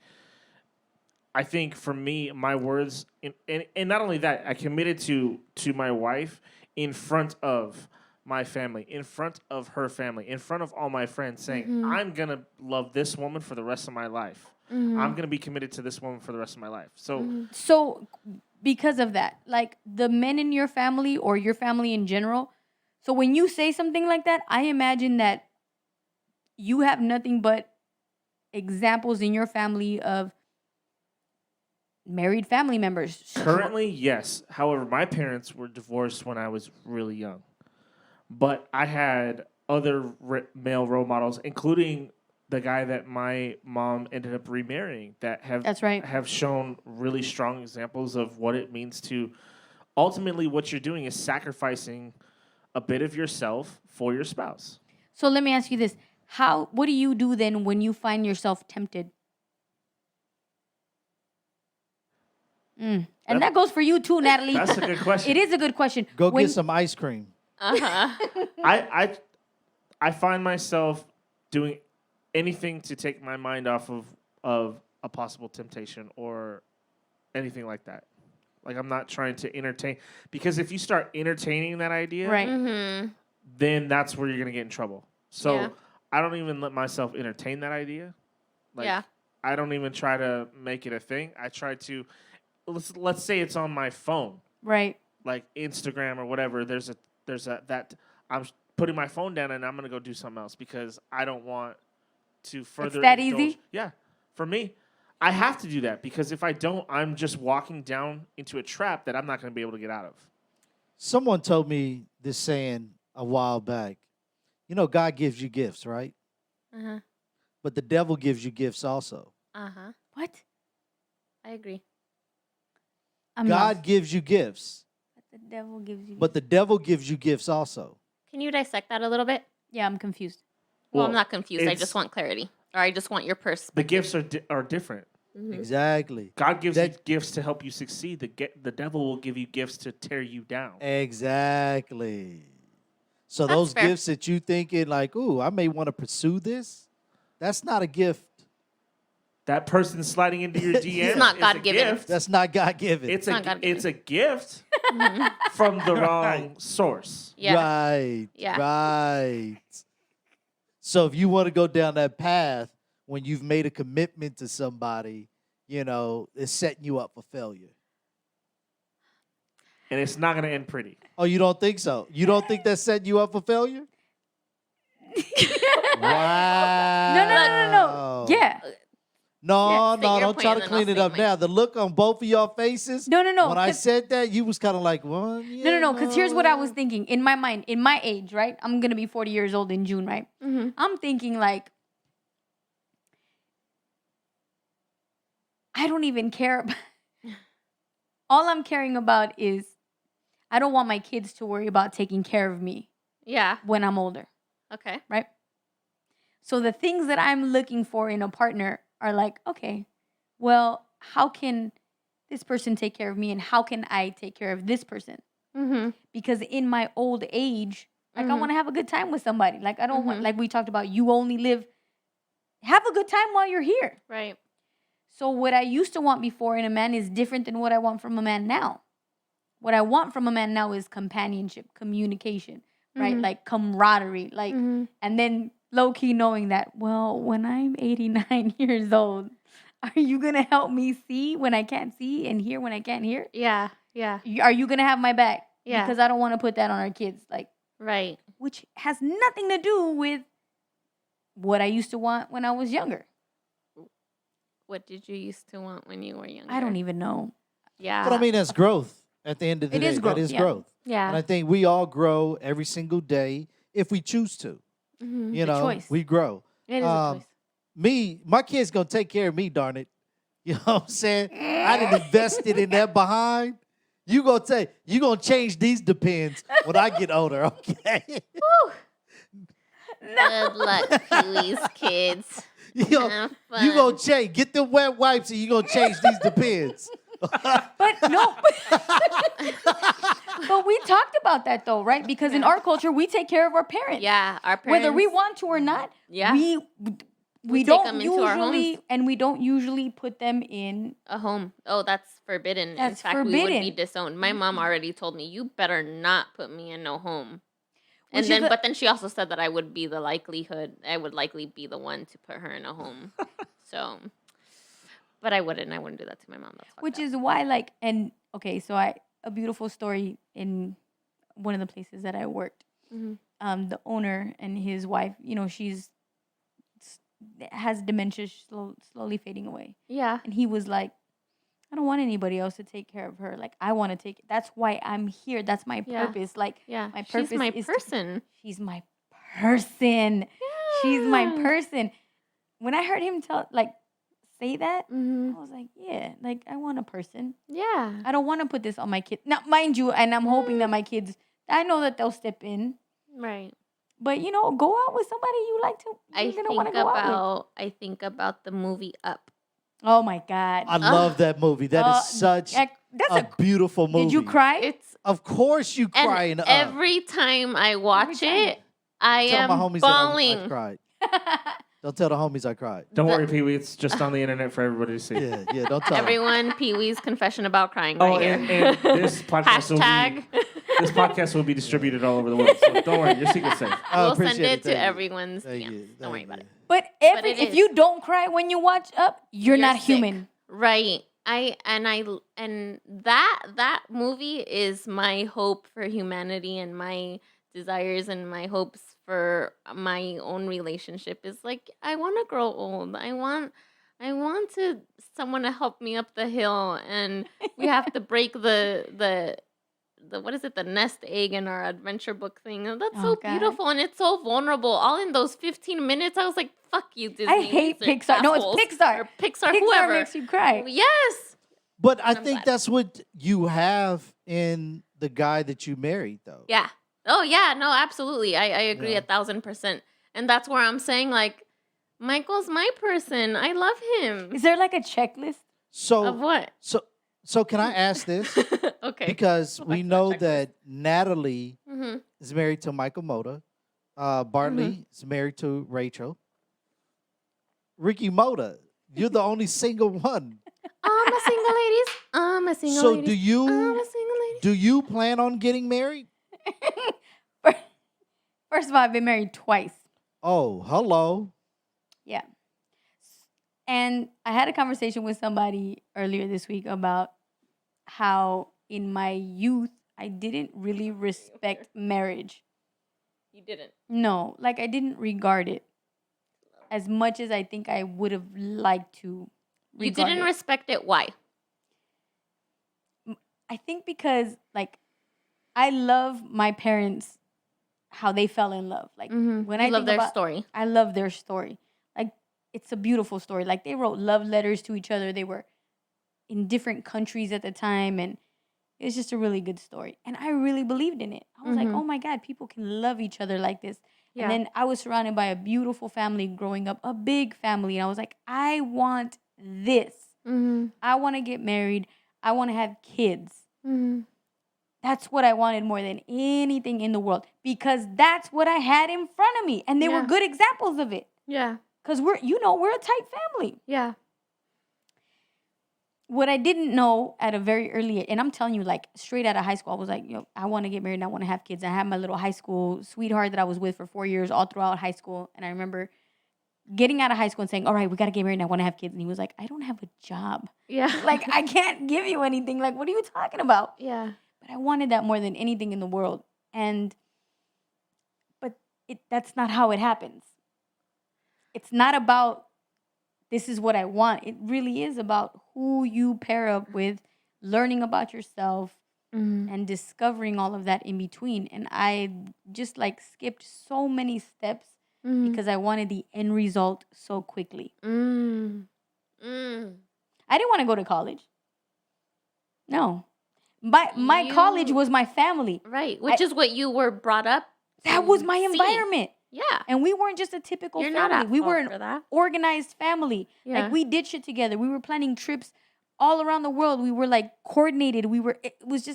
I think for me, my words, and not only that, I committed to my wife in front of my family, in front of her family, in front of all my friends, saying, I'm going to love this woman for the rest of my life. I'm going to be committed to this woman for the rest of my life. So, because of that, like the men in your family or your family in general, so when you say something like that, I imagine that you have nothing but examples in your family of married family members. Currently, yes. However, my parents were divorced when I was really young. But I had other male role models, including the guy that my mom ended up remarrying, that That's right. have shown really strong examples of what it means to ultimately what you're doing is sacrificing a bit of yourself for your spouse. So let me ask you this. What do you do then when you find yourself tempted? And that goes for you too, Natalie. That's a good question. It is a good question. Go get some ice cream. Uh-huh. I find myself doing anything to take my mind off of a possible temptation or anything like that. Like, I'm not trying to entertain, because if you start entertaining that idea, Right. Mm-hmm. then that's where you're going to get in trouble. So Yeah. I don't even let myself entertain that idea. Like, Yeah. I don't even try to make it a thing. I try to, let's say it's on my phone, Right. like Instagram or whatever. There's a that I'm putting my phone down and I'm going to go do something else because I don't want to further. that easy? Yeah. For me, I have to do that because if I don't, I'm just walking down into a trap that I'm not going to be able to get out of. Someone told me this saying a while back. God gives you gifts, right? Uh-huh. But the devil gives you gifts also. Uh-huh. What? I agree. I'm God lost. gives you gifts, The devil gives you. but the devil gives you gifts also. Can you dissect that a little bit? Yeah, I'm confused. Well, Well, I'm not confused. I it's- just want clarity. Or I just want your perspective. The gifts are different. Exactly. God gives you That- gifts to help you succeed. The devil will give you gifts to tear you down. Exactly. So That's those fair. gifts that you thinking like, ooh, I may want to pursue this, that's not a gift. That person sliding into your DM It's not is God-given. a gift. That's not God given. It's not God-given. it's a gift from the wrong source. Yeah. Right. Yeah. Right. So if you want to go down that path when you've made a commitment to somebody, it's setting you up for failure. And it's not going to end pretty. Oh, you don't think so? You don't think that's setting you up for failure? Wow. No. Yeah. No, Yeah, no, state your don't point try and to then clean I'll it state up mine. now. The look on both of your faces. No. When I 'cause- said that, you was kind of like, well, No. Because here's what I was thinking in my mind, in my age, right? I'm gonna be 40 years old in June, right? Mm-hmm. I'm thinking like, I don't even care. All I'm caring about is, I don't want my kids to worry about taking care of me Yeah. when I'm older, Okay. right? So the things that I'm looking for in a partner are like, okay, well, how can this person take care of me and how can I take care of this person? Mm-hmm. Because in my old age, like I want to have a good time with somebody. Like I don't want, like we talked about, you only live, have a good time while you're here. Right. So what I used to want before in a man is different than what I want from a man now. What I want from a man now is companionship, communication, right? Like camaraderie, like, and then low key knowing that, well, when I'm 89 years old, are you going to help me see when I can't see and hear when I can't hear? Yeah. Yeah. Are you going to have my back? Yeah. Because I don't want to put that on our kids, like, Right. which has nothing to do with what I used to want when I was younger. What did you used to want when you were younger? I don't even know. Yeah. But I mean, that's growth at the end of the It day. is growth, That is yeah. growth. Yeah. And I think we all grow every single day if we choose to. Mm-hmm. You The know, choice. we grow. It is a choice. My kid's going to take care of me, darn it. You know what I'm saying? I done invested in that behind. You gonna change these depends when I get older, okay? Good luck, Pee-wee's kids. you Have fun. gonna change. Get the wet wipes and you gonna change these depends. But no. But we talked about that though, right? Because in our culture, we take care of our parents. Yeah, our parents. Whether we want to or not. Yeah. We take don't them into our usually, and we don't usually put them in. A home. Oh, that's forbidden. That's in fact, we would be forbidden. disowned. My mom already told me, you better not put me in no home. Which And then, is a- but then she also said that I would likely be the one to put her in a home. So, but I wouldn't do that to my mom. That's fucked Which up. is why, like, and okay, so a beautiful story in one of the places that I worked. Mhm. The owner and his wife, has dementia slowly fading away. Yeah. And he was like, I don't want anybody else to take care of her. Like, I want to take, that's why I'm here. That's my Yeah. purpose. Like, Yeah. my She's purpose my is person. she's my person. She's my Yeah. person. When I heard him say that, Mhm. I was like, yeah, like, I want a person. Yeah. I don't want to put this on my kids. Now, mind you, and I'm hoping that my kids, I know that they'll step in. Right. But, go out with somebody you like to, you're going to want to go out with. I think about the movie Up. Oh, my God. I love that movie. That is such That's a beautiful movie. Did you cry? It's Of course you and crying up. every time I watch time. it, I Tell am my homies bawling. that I cried. Don't tell the homies I cried. Don't worry, Pee Wee. It's just on the internet for everybody to see. Yeah, don't tell them. Everyone, Pee-wee's confession about crying Oh, right and here. this podcast Hashtag. this podcast will be distributed all over the world. So don't worry, your secret's safe. I We'll send appreciate it to Thank you. everyone's Thank DMs. you. Don't worry Thank about you. it. But it if is. you don't cry when you watch Up, you're not sick. human. Right. And that movie is my hope for humanity and my desires and my hopes for my own relationship is like I want to grow old. I want someone to help me up the hill, and we have to break the what is it, the nest egg in our adventure book thing. And that's Oh, so God. beautiful and it's so vulnerable. All in those 15 minutes, I was like, "Fuck you, Disney." I hate These are Pixar. No, assholes. it's Pixar. Or Pixar, Pixar whoever. makes you cry. Yes. But I I'm think glad. that's what you have in the guy that you married, though. Yeah. Oh, yeah. No, absolutely. I agree Yeah. 1,000%. And that's where I'm saying, like, Michael's my person. I love him. Is there like a checklist? Of So, what? so can I ask this? Okay. Because we What's know the checklist? that Natalie Mm-hmm. is married to Michael Moda. Bartley is married to Rachel. Ricky Moda, you're the only single one. I'm a single ladies. I'm a single So ladies. do I'm you a single ladies. do you plan on getting married? First of all, I've been married twice. Oh, hello. Yeah. And I had a conversation with somebody earlier this week about how in my youth, I didn't really respect marriage. You didn't. No, like I didn't regard it as much as I think I would have liked to. You regard didn't it. respect it. Why? I think because like I love my parents, how they fell in love. Like when you I love think their about, story. I love their story. Like it's a beautiful story. Like they wrote love letters to each other. They were in different countries at the time, and it's just a really good story. And I really believed in it. I was like, Mhm. oh my God, people can love each other like this. Yeah. And then I was surrounded by a beautiful family growing up, a big family. And I was like, I want this. Mm-hmm. I want to get married. I want to have kids. Mm-hmm. That's what I wanted more than anything in the world because that's what I had in front of me. And they were Yeah. good examples of it. Yeah. Because we're a tight family. Yeah. What I didn't know at a very early age, and I'm telling you, like straight out of high school, I was like, I want to get married and I want to have kids. I had my little high school sweetheart that I was with for 4 years all throughout high school. And I remember getting out of high school and saying, all right, we got to get married and I want to have kids. And he was like, I don't have a job. Yeah. Like, I can't give you anything. Like, what are you talking about? Yeah. But I wanted that more than anything in the world. But that's not how it happens. It's not about this is what I want. It really is about who you pair up with, learning about yourself, Mm-hmm. and discovering all of that in between. And I just like skipped so many steps Mm-hmm. because I wanted the end result so quickly. Mm. I didn't want to go to college. No. My college was my family. Right. Which is what you were brought up. That was my see. environment. Yeah. And we weren't just a typical You're family. not at We fault were for an that. organized family. Yeah. Like we did shit together. We were planning trips all around the world. We were like coordinated. It was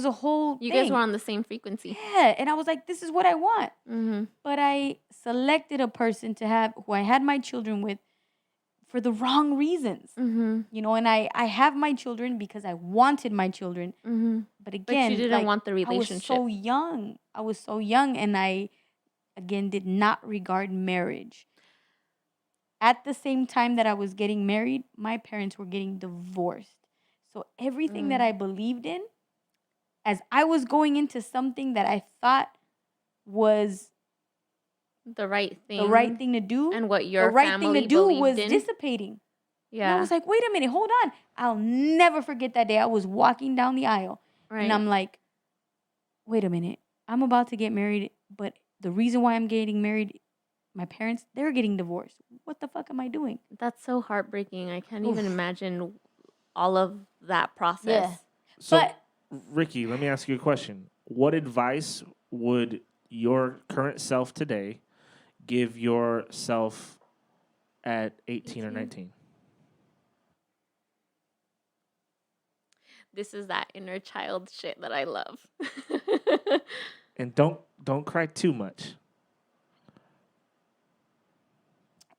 a whole You thing. guys were on the same frequency. Yeah. And I was like, this is what I want. Mm-hmm. But I selected a person who I had my children with for the wrong reasons. Mm-hmm. And I have my children because I wanted my children. Mm-hmm. But again, you didn't want the relationship. I was so young and I, again, did not regard marriage. At the same time that I was getting married, my parents were getting divorced. So everything that I believed in, as I was going into something that I thought was the right thing to do, and what your the right family thing to do believed was in. dissipating. Yeah. And I was like, wait a minute, hold on. I'll never forget that day. I was walking down the aisle Right. and I'm like, wait a minute. I'm about to get married, but the reason why I'm getting married, my parents, they're getting divorced. What the fuck am I doing? That's so heartbreaking. I can't Oof. even imagine all of that process. Yeah. So, But Ricky, let me ask you a question. What advice would your current self today give yourself at 18 or 19? This is that inner child shit that I love. And don't cry too much.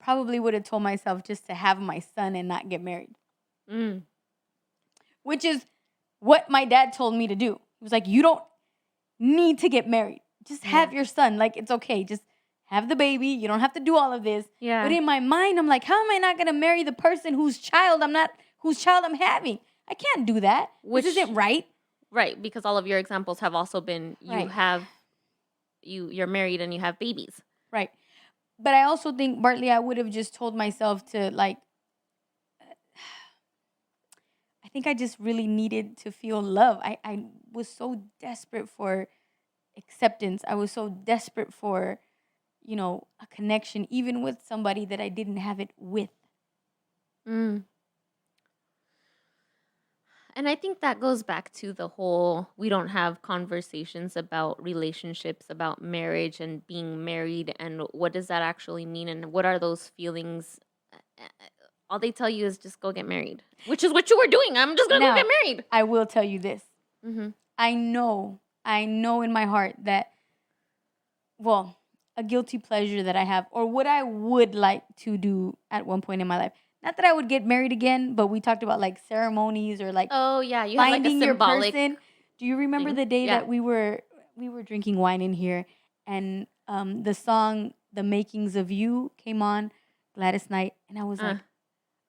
probably would have told myself just to have my son and not get married. Mm. Which is what my dad told me to do. He was like, you don't need to get married. Just have your son. Like, it's okay. Just have the baby. You don't have to do all of this. Yeah. But in my mind, I'm like, how am I not going to marry the person whose child I'm having? I can't do that. Which this isn't right. Right, because all of your examples have also been Right. you're married and you have babies. Right. But I also think, Bartley, I would have just told myself to, like, I think I just really needed to feel love. I was so desperate for acceptance. I was so desperate for, a connection, even with somebody that I didn't have it with. Mm. And I think that goes back to the whole, we don't have conversations about relationships, about marriage and being married, and what does that actually mean, and what are those feelings? All they tell you is just go get married, which is what you were doing. I'm just going to go Now, get married. I will tell you this. Mm-hmm. I know in my heart that, well, a guilty pleasure that I have, or what I would like to do at one point in my life. Not that I would get married again, but we talked about like ceremonies or like Oh yeah, you have like a finding your symbolic. person. Do you remember thing. the day Yeah. that we were drinking wine in here, and the song "The Makings of You" came on, Gladys Knight, and I was like,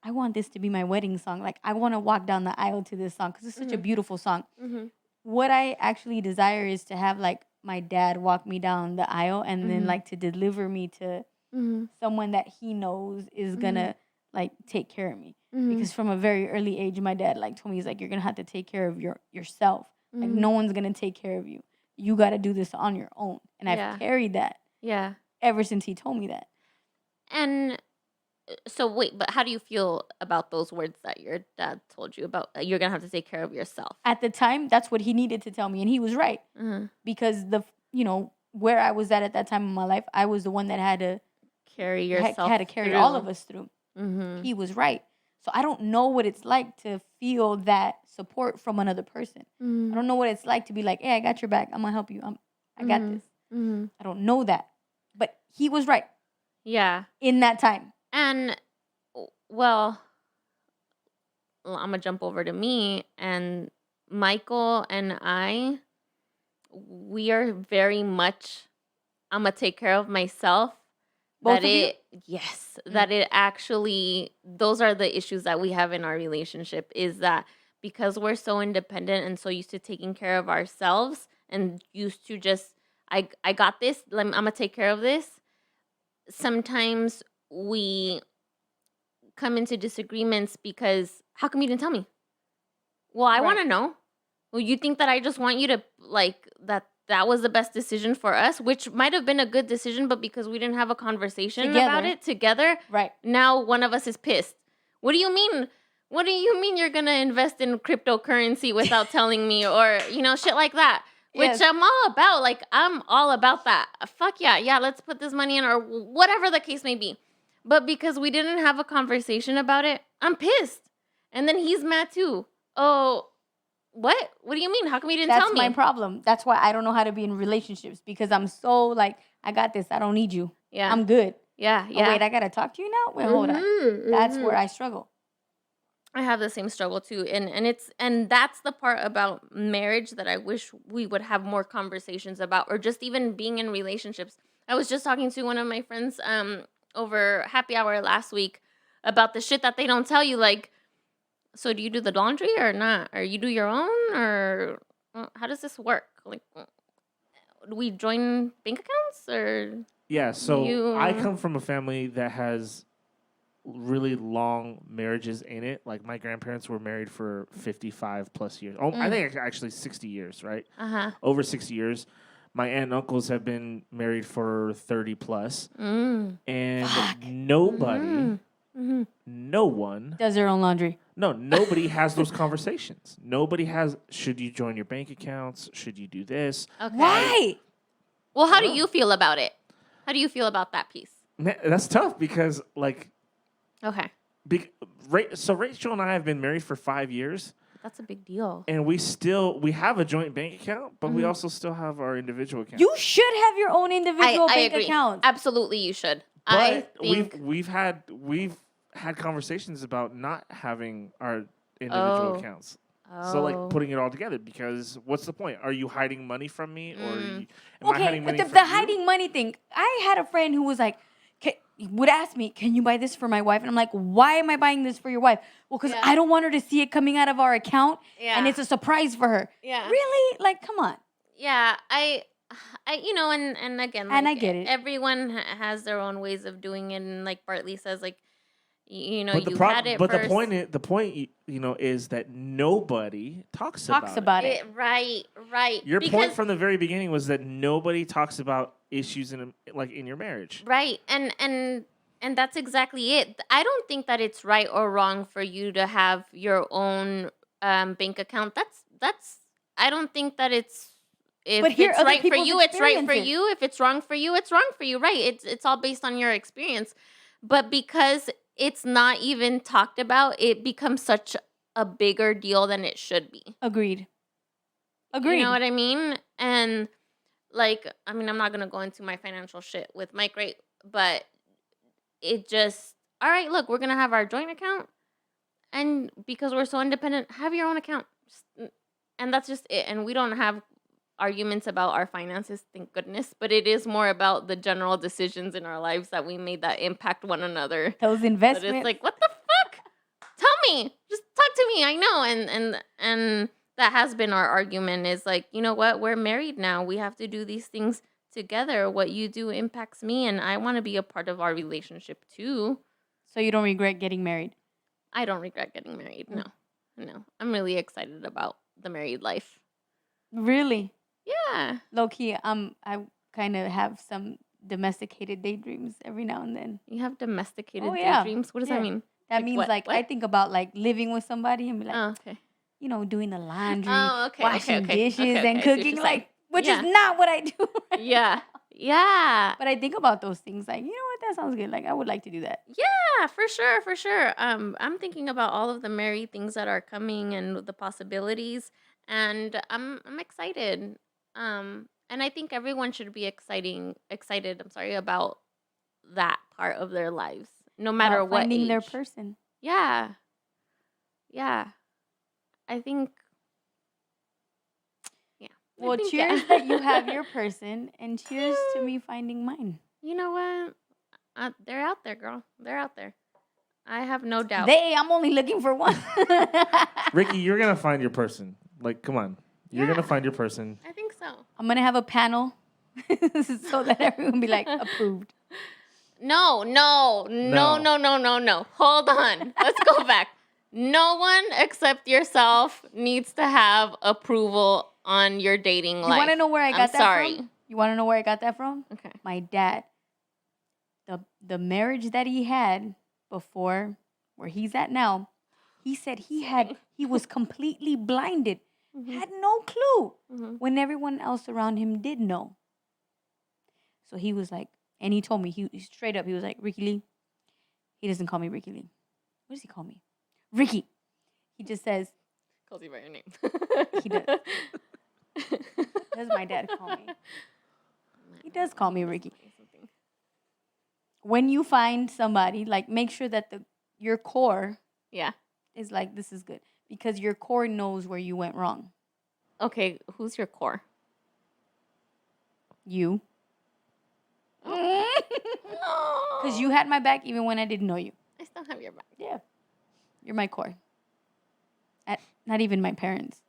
I want this to be my wedding song. Like, I want to walk down the aisle to this song because it's such a beautiful song. Mm-hmm. What I actually desire is to have like my dad walk me down the aisle and then like to deliver me to Mm-hmm. someone that he knows is gonna like take care of me. Mm-hmm. Because from a very early age, my dad like told me, he's like, you're gonna have to take care of yourself. Like, no one's gonna take care of you. You got to do this on your own. And Yeah. I've carried that Yeah. ever since he told me that. And so wait, but how do you feel about those words that your dad told you about? You're gonna have to take care of yourself. At the time, that's what he needed to tell me, and he was right. Mm-hmm. Because where I was at that time in my life, I was the one that had to Carry yourself. had to carry through. all of us through. Mm-hmm. He was right. So I don't know what it's like to feel that support from another person. I don't know what it's like to be like, hey, I got your back. I'm going to help you. I got this. I don't know that. But he was right. Yeah. In that time. And, well, I'm going to jump over to me. And Michael and I, we are very much, I'm going to take care of myself. Both of you? Yes, that it actually, those are the issues that we have in our relationship, is that because we're so independent and so used to taking care of ourselves and used to just, I got this, I'm going to take care of this. Sometimes we come into disagreements because, how come you didn't tell me? Well, I want to know. Well, you think that I just want you to, like, that was the best decision for us, which might have been a good decision, but because we didn't have a conversation about it together, right? Now one of us is pissed. What do you mean? What do you mean you're going to invest in cryptocurrency without telling me, or, shit like that? Which I'm all about. Like, I'm all about that. Fuck yeah. Yeah, let's put this money in, or whatever the case may be. But because we didn't have a conversation about it, I'm pissed. And then he's mad too. Oh, what? What do you mean? How come you didn't tell me? That's my problem. That's why I don't know how to be in relationships, because I'm so like, I got this. I don't need you. Yeah. I'm good. Yeah. Oh, wait, I got to talk to you now? Wait, hold on. That's where I struggle. I have the same struggle too. And that's the part about marriage that I wish we would have more conversations about, or just even being in relationships. I was just talking to one of my friends over happy hour last week about the shit that they don't tell you, like, so do you do the laundry or not? Or you do your own? Or how does this work? Like, do we join bank accounts? Or yeah, so I come from a family that has really long marriages in it. Like, my grandparents were married for 55 plus years. Oh, I think actually 60 years, right? Over 60 years. My aunt and uncles have been married for 30 plus. And nobody... No one does their own laundry. No, nobody has those conversations. Nobody has, should you join your bank accounts? Should you do this? Okay. Why? Well, how do you feel about it? How do you feel about that piece? Man, that's tough because, like... Okay. So Rachel and I have been married for 5 years. That's a big deal. And we have a joint bank account, but we also still have our individual accounts. You should have your own individual bank account. Absolutely, you should. But I think we've had conversations about not having our individual accounts. So, like, putting it all together, because what's the point? Are you hiding money from me, or am I hiding money from you? The hiding money thing. I had a friend who was like, would ask me, can you buy this for my wife? And I'm like, why am I buying this for your wife? Well, because I don't want her to see it coming out of our account, and it's a surprise for her. Yeah. Really? Like, come on. Yeah, I and again, like, and I get it. Everyone has their own ways of doing it, and like Bartley says, like, but the point, is that nobody talks about it. Right. Your point from the very beginning was that nobody talks about issues in your marriage. Right, and that's exactly it. I don't think that it's right or wrong for you to have your own bank account. That's. I don't think that it's. If it's right for you, it's right for you. If it's wrong for you, it's wrong for you. Right. It's all based on your experience. But because it's not even talked about, it becomes such a bigger deal than it should be. Agreed. You know what I mean? And, like, I mean, I'm not going to go into my financial shit with Mike, right? But it just, all right, look, we're going to have our joint account. And because we're so independent, have your own account. And that's just it. And we don't have arguments about our finances, thank goodness, but it is more about the general decisions in our lives that we made that impact one another. Those investments. But it's like, what the fuck? Tell me. Just talk to me. I know. And that has been our argument, is like, you know what? We're married now. We have to do these things together. What you do impacts me, and I want to be a part of our relationship too. So you don't regret getting married? I don't regret getting married. No. I'm really excited about the married life. Really? Yeah. Low key, I kind of have some domesticated daydreams every now and then. You have domesticated daydreams? What does that mean? That means what? I think about like living with somebody and be like, doing the laundry, washing dishes and cooking, like, which is not what I do. Yeah. But I think about those things like, you know what, that sounds good. Like, I would like to do that. Yeah, for sure, for sure. I'm thinking about all of the merry things that are coming and the possibilities, and I'm excited. And I think everyone should be excited. I'm sorry about that part of their lives, no matter About what finding age. their person. Yeah, yeah. I think. Yeah. I Well, think, cheers yeah. that you have your person, and cheers to me finding mine. You know what? They're out there, girl. They're out there. I have no doubt. I'm only looking for one. Ricky, you're gonna find your person. Like, come on, you're Yeah. gonna find your person. I think so. I'm gonna have a panel so that everyone be like approved. No. No. Hold on. Let's go back. No one except yourself needs to have approval on your dating life. You want to know where I got I'm that sorry. from? You want to know where I got that from? Okay. My dad. The marriage that he had before where he's at now, he said he was completely blinded, had no clue when everyone else around him did know. So he was like, and he told me, he straight up, he was like, Ricky Lee. He doesn't call me Ricky Lee. What does he call me? Ricky. He just says, Calls you by your name. he does. Does my dad call me? He does call me Ricky. When you find somebody, like, make sure that your core Yeah. is like, this is good. Because your core knows where you went wrong. Okay, who's your core? You. No. Because you had my back even when I didn't know you. I still have your back. Yeah. You're my core. Not even my parents.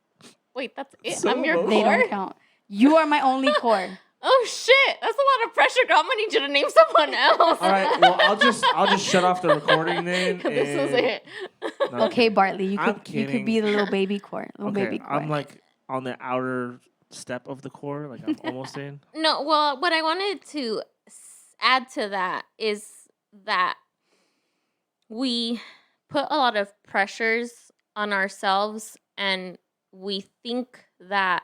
Wait, that's it? So I'm your core? They don't count. You are my only core. Oh shit! That's a lot of pressure, girl. I'm gonna need you to name someone else. All right. Well, I'll just shut off the recording then. This was and- it. No, Okay, Bartley, you I'm could kidding. be the little baby core. Little Okay, baby core. I'm like on the outer step of the core. Like, I'm almost in. No, well, what I wanted to add to that is that we put a lot of pressures on ourselves, and we think that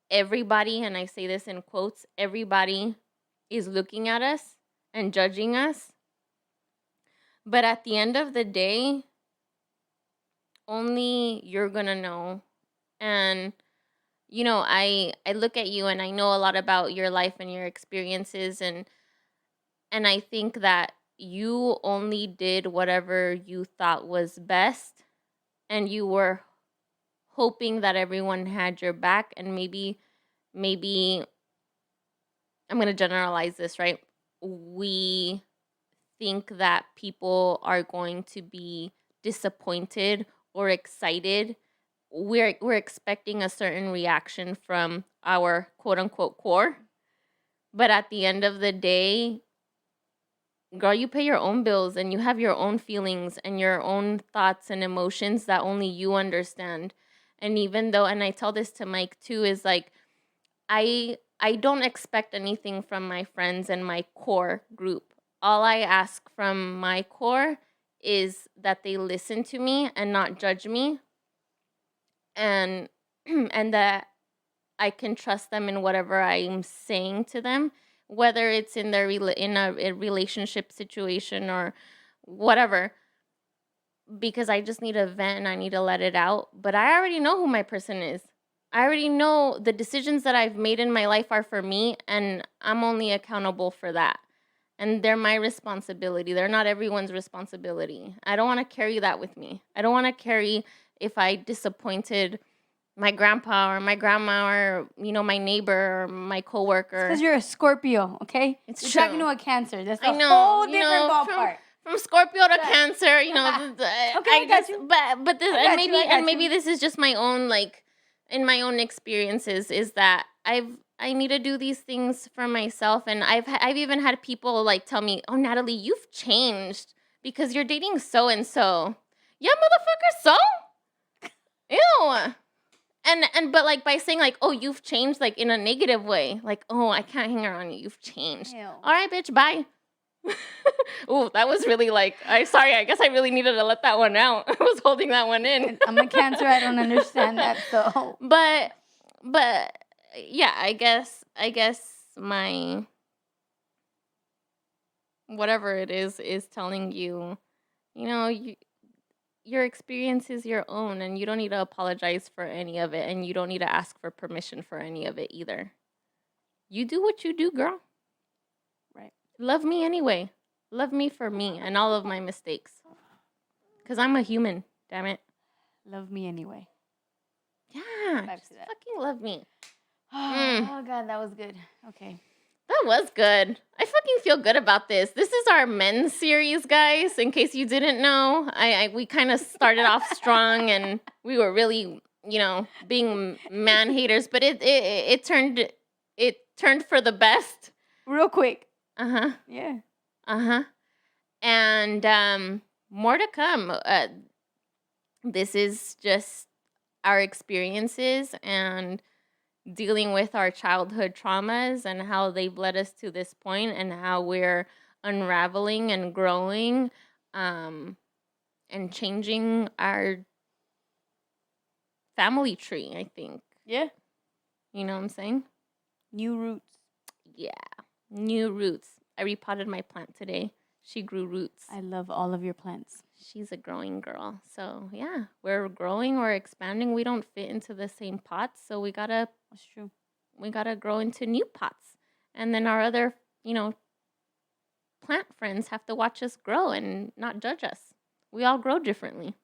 everybody, and I say this in quotes, everybody is looking at us and judging us. But at the end of the day, only you're going to know. And, you know, I look at you and I know a lot about your life and your experiences. And I think that you only did whatever you thought was best. And you were hoping that everyone had your back. And maybe I'm going to generalize this, right? We think that people are going to be disappointed or excited. We're expecting a certain reaction from our quote unquote core. But at the end of the day, girl, you pay your own bills and you have your own feelings and your own thoughts and emotions that only you understand. And even though, and I tell this to Mike too, is like, I don't expect anything from my friends and my core group. All I ask from my core is that they listen to me and not judge me, and and that I can trust them in whatever I'm saying to them, whether it's in in a relationship situation or whatever. Because I just need to vent and I need to let it out. But I already know who my person is. I already know the decisions that I've made in my life are for me, and I'm only accountable for that. And they're my responsibility. They're not everyone's responsibility. I don't want to carry that with me. I don't want to carry if I disappointed my grandpa or my grandma or, you know, my neighbor or my coworker. Because you're a Scorpio, okay? It's you're true. talking to a Cancer. That's a I know, whole you different know, ballpark. From Scorpio to Cancer, you know. Okay, I got you. But this, I got you, I got maybe you. this is just my own, like, in my own experiences, is that I need to do these things for myself. And I've even had people like tell me, "Oh, Natalie, you've changed because you're dating so and so." Yeah, motherfucker, so? Ew. And but like by saying like, "Oh, you've changed," like in a negative way, like, "Oh, I can't hang around you. You've changed." Ew. All right, bitch, bye. Ooh, that was really like, sorry, I guess I really needed to let that one out. I was holding that one in. I'm a Cancer. I don't understand that. So, But yeah, I guess my whatever it is telling you, your experience is your own, and you don't need to apologize for any of it, and you don't need to ask for permission for any of it either. You do what you do, girl. Right. Love me anyway. Love me for me and all of my mistakes. Because I'm a human, damn it. Love me anyway. Yeah, Back just to that. fucking love me. Oh, God, that was good. Okay. That was good. I fucking feel good about this. This is our men's series, guys. In case you didn't know, we kind of started off strong, and we were really, being man haters. But it turned for the best. Real quick. Yeah. And more to come. This is just our experiences and dealing with our childhood traumas and how they've led us to this point and how we're unraveling and growing and changing our family tree, I think. Yeah. You know what I'm saying? New roots. Yeah. New roots. I repotted my plant today. She grew roots. I love all of your plants. She's a growing girl. So, yeah, we're growing or expanding. We don't fit into the same pots, so we got to That's true. we got to grow into new pots. And then our other, plant friends have to watch us grow and not judge us. We all grow differently.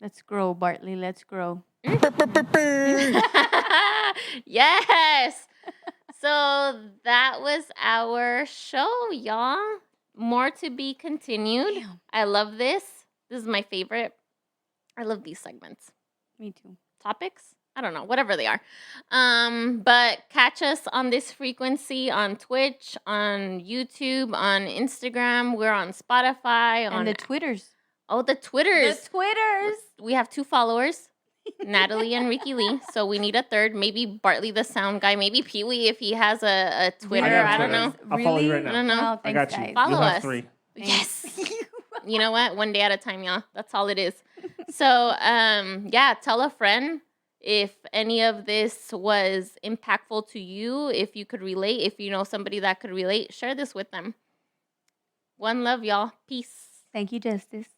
Let's grow, Bartley. Let's grow. Yes. So that was our show, y'all. More to be continued. Damn. I love this. This is my favorite. I love these segments. Me too. Topics? I don't know, whatever they are. But catch us on this frequency on Twitch, on YouTube, on Instagram. We're on Spotify. And the Twitters. Oh, the Twitters. The Twitters. We have 2 followers, Natalie and Ricky Lee. So we need a third. Maybe Bartley, the sound guy. Maybe Pee-wee if he has a Twitter. I I don't Twitter. know. I'll follow you right now. I don't know. Oh, I thanks, got you. guys. Follow You'll have us. 3. Yes. You know what? One day at a time, y'all. That's all it is. So, yeah, tell a friend if any of this was impactful to you, if you could relate, if you know somebody that could relate, share this with them. One love, y'all. Peace. Thank you, Justice.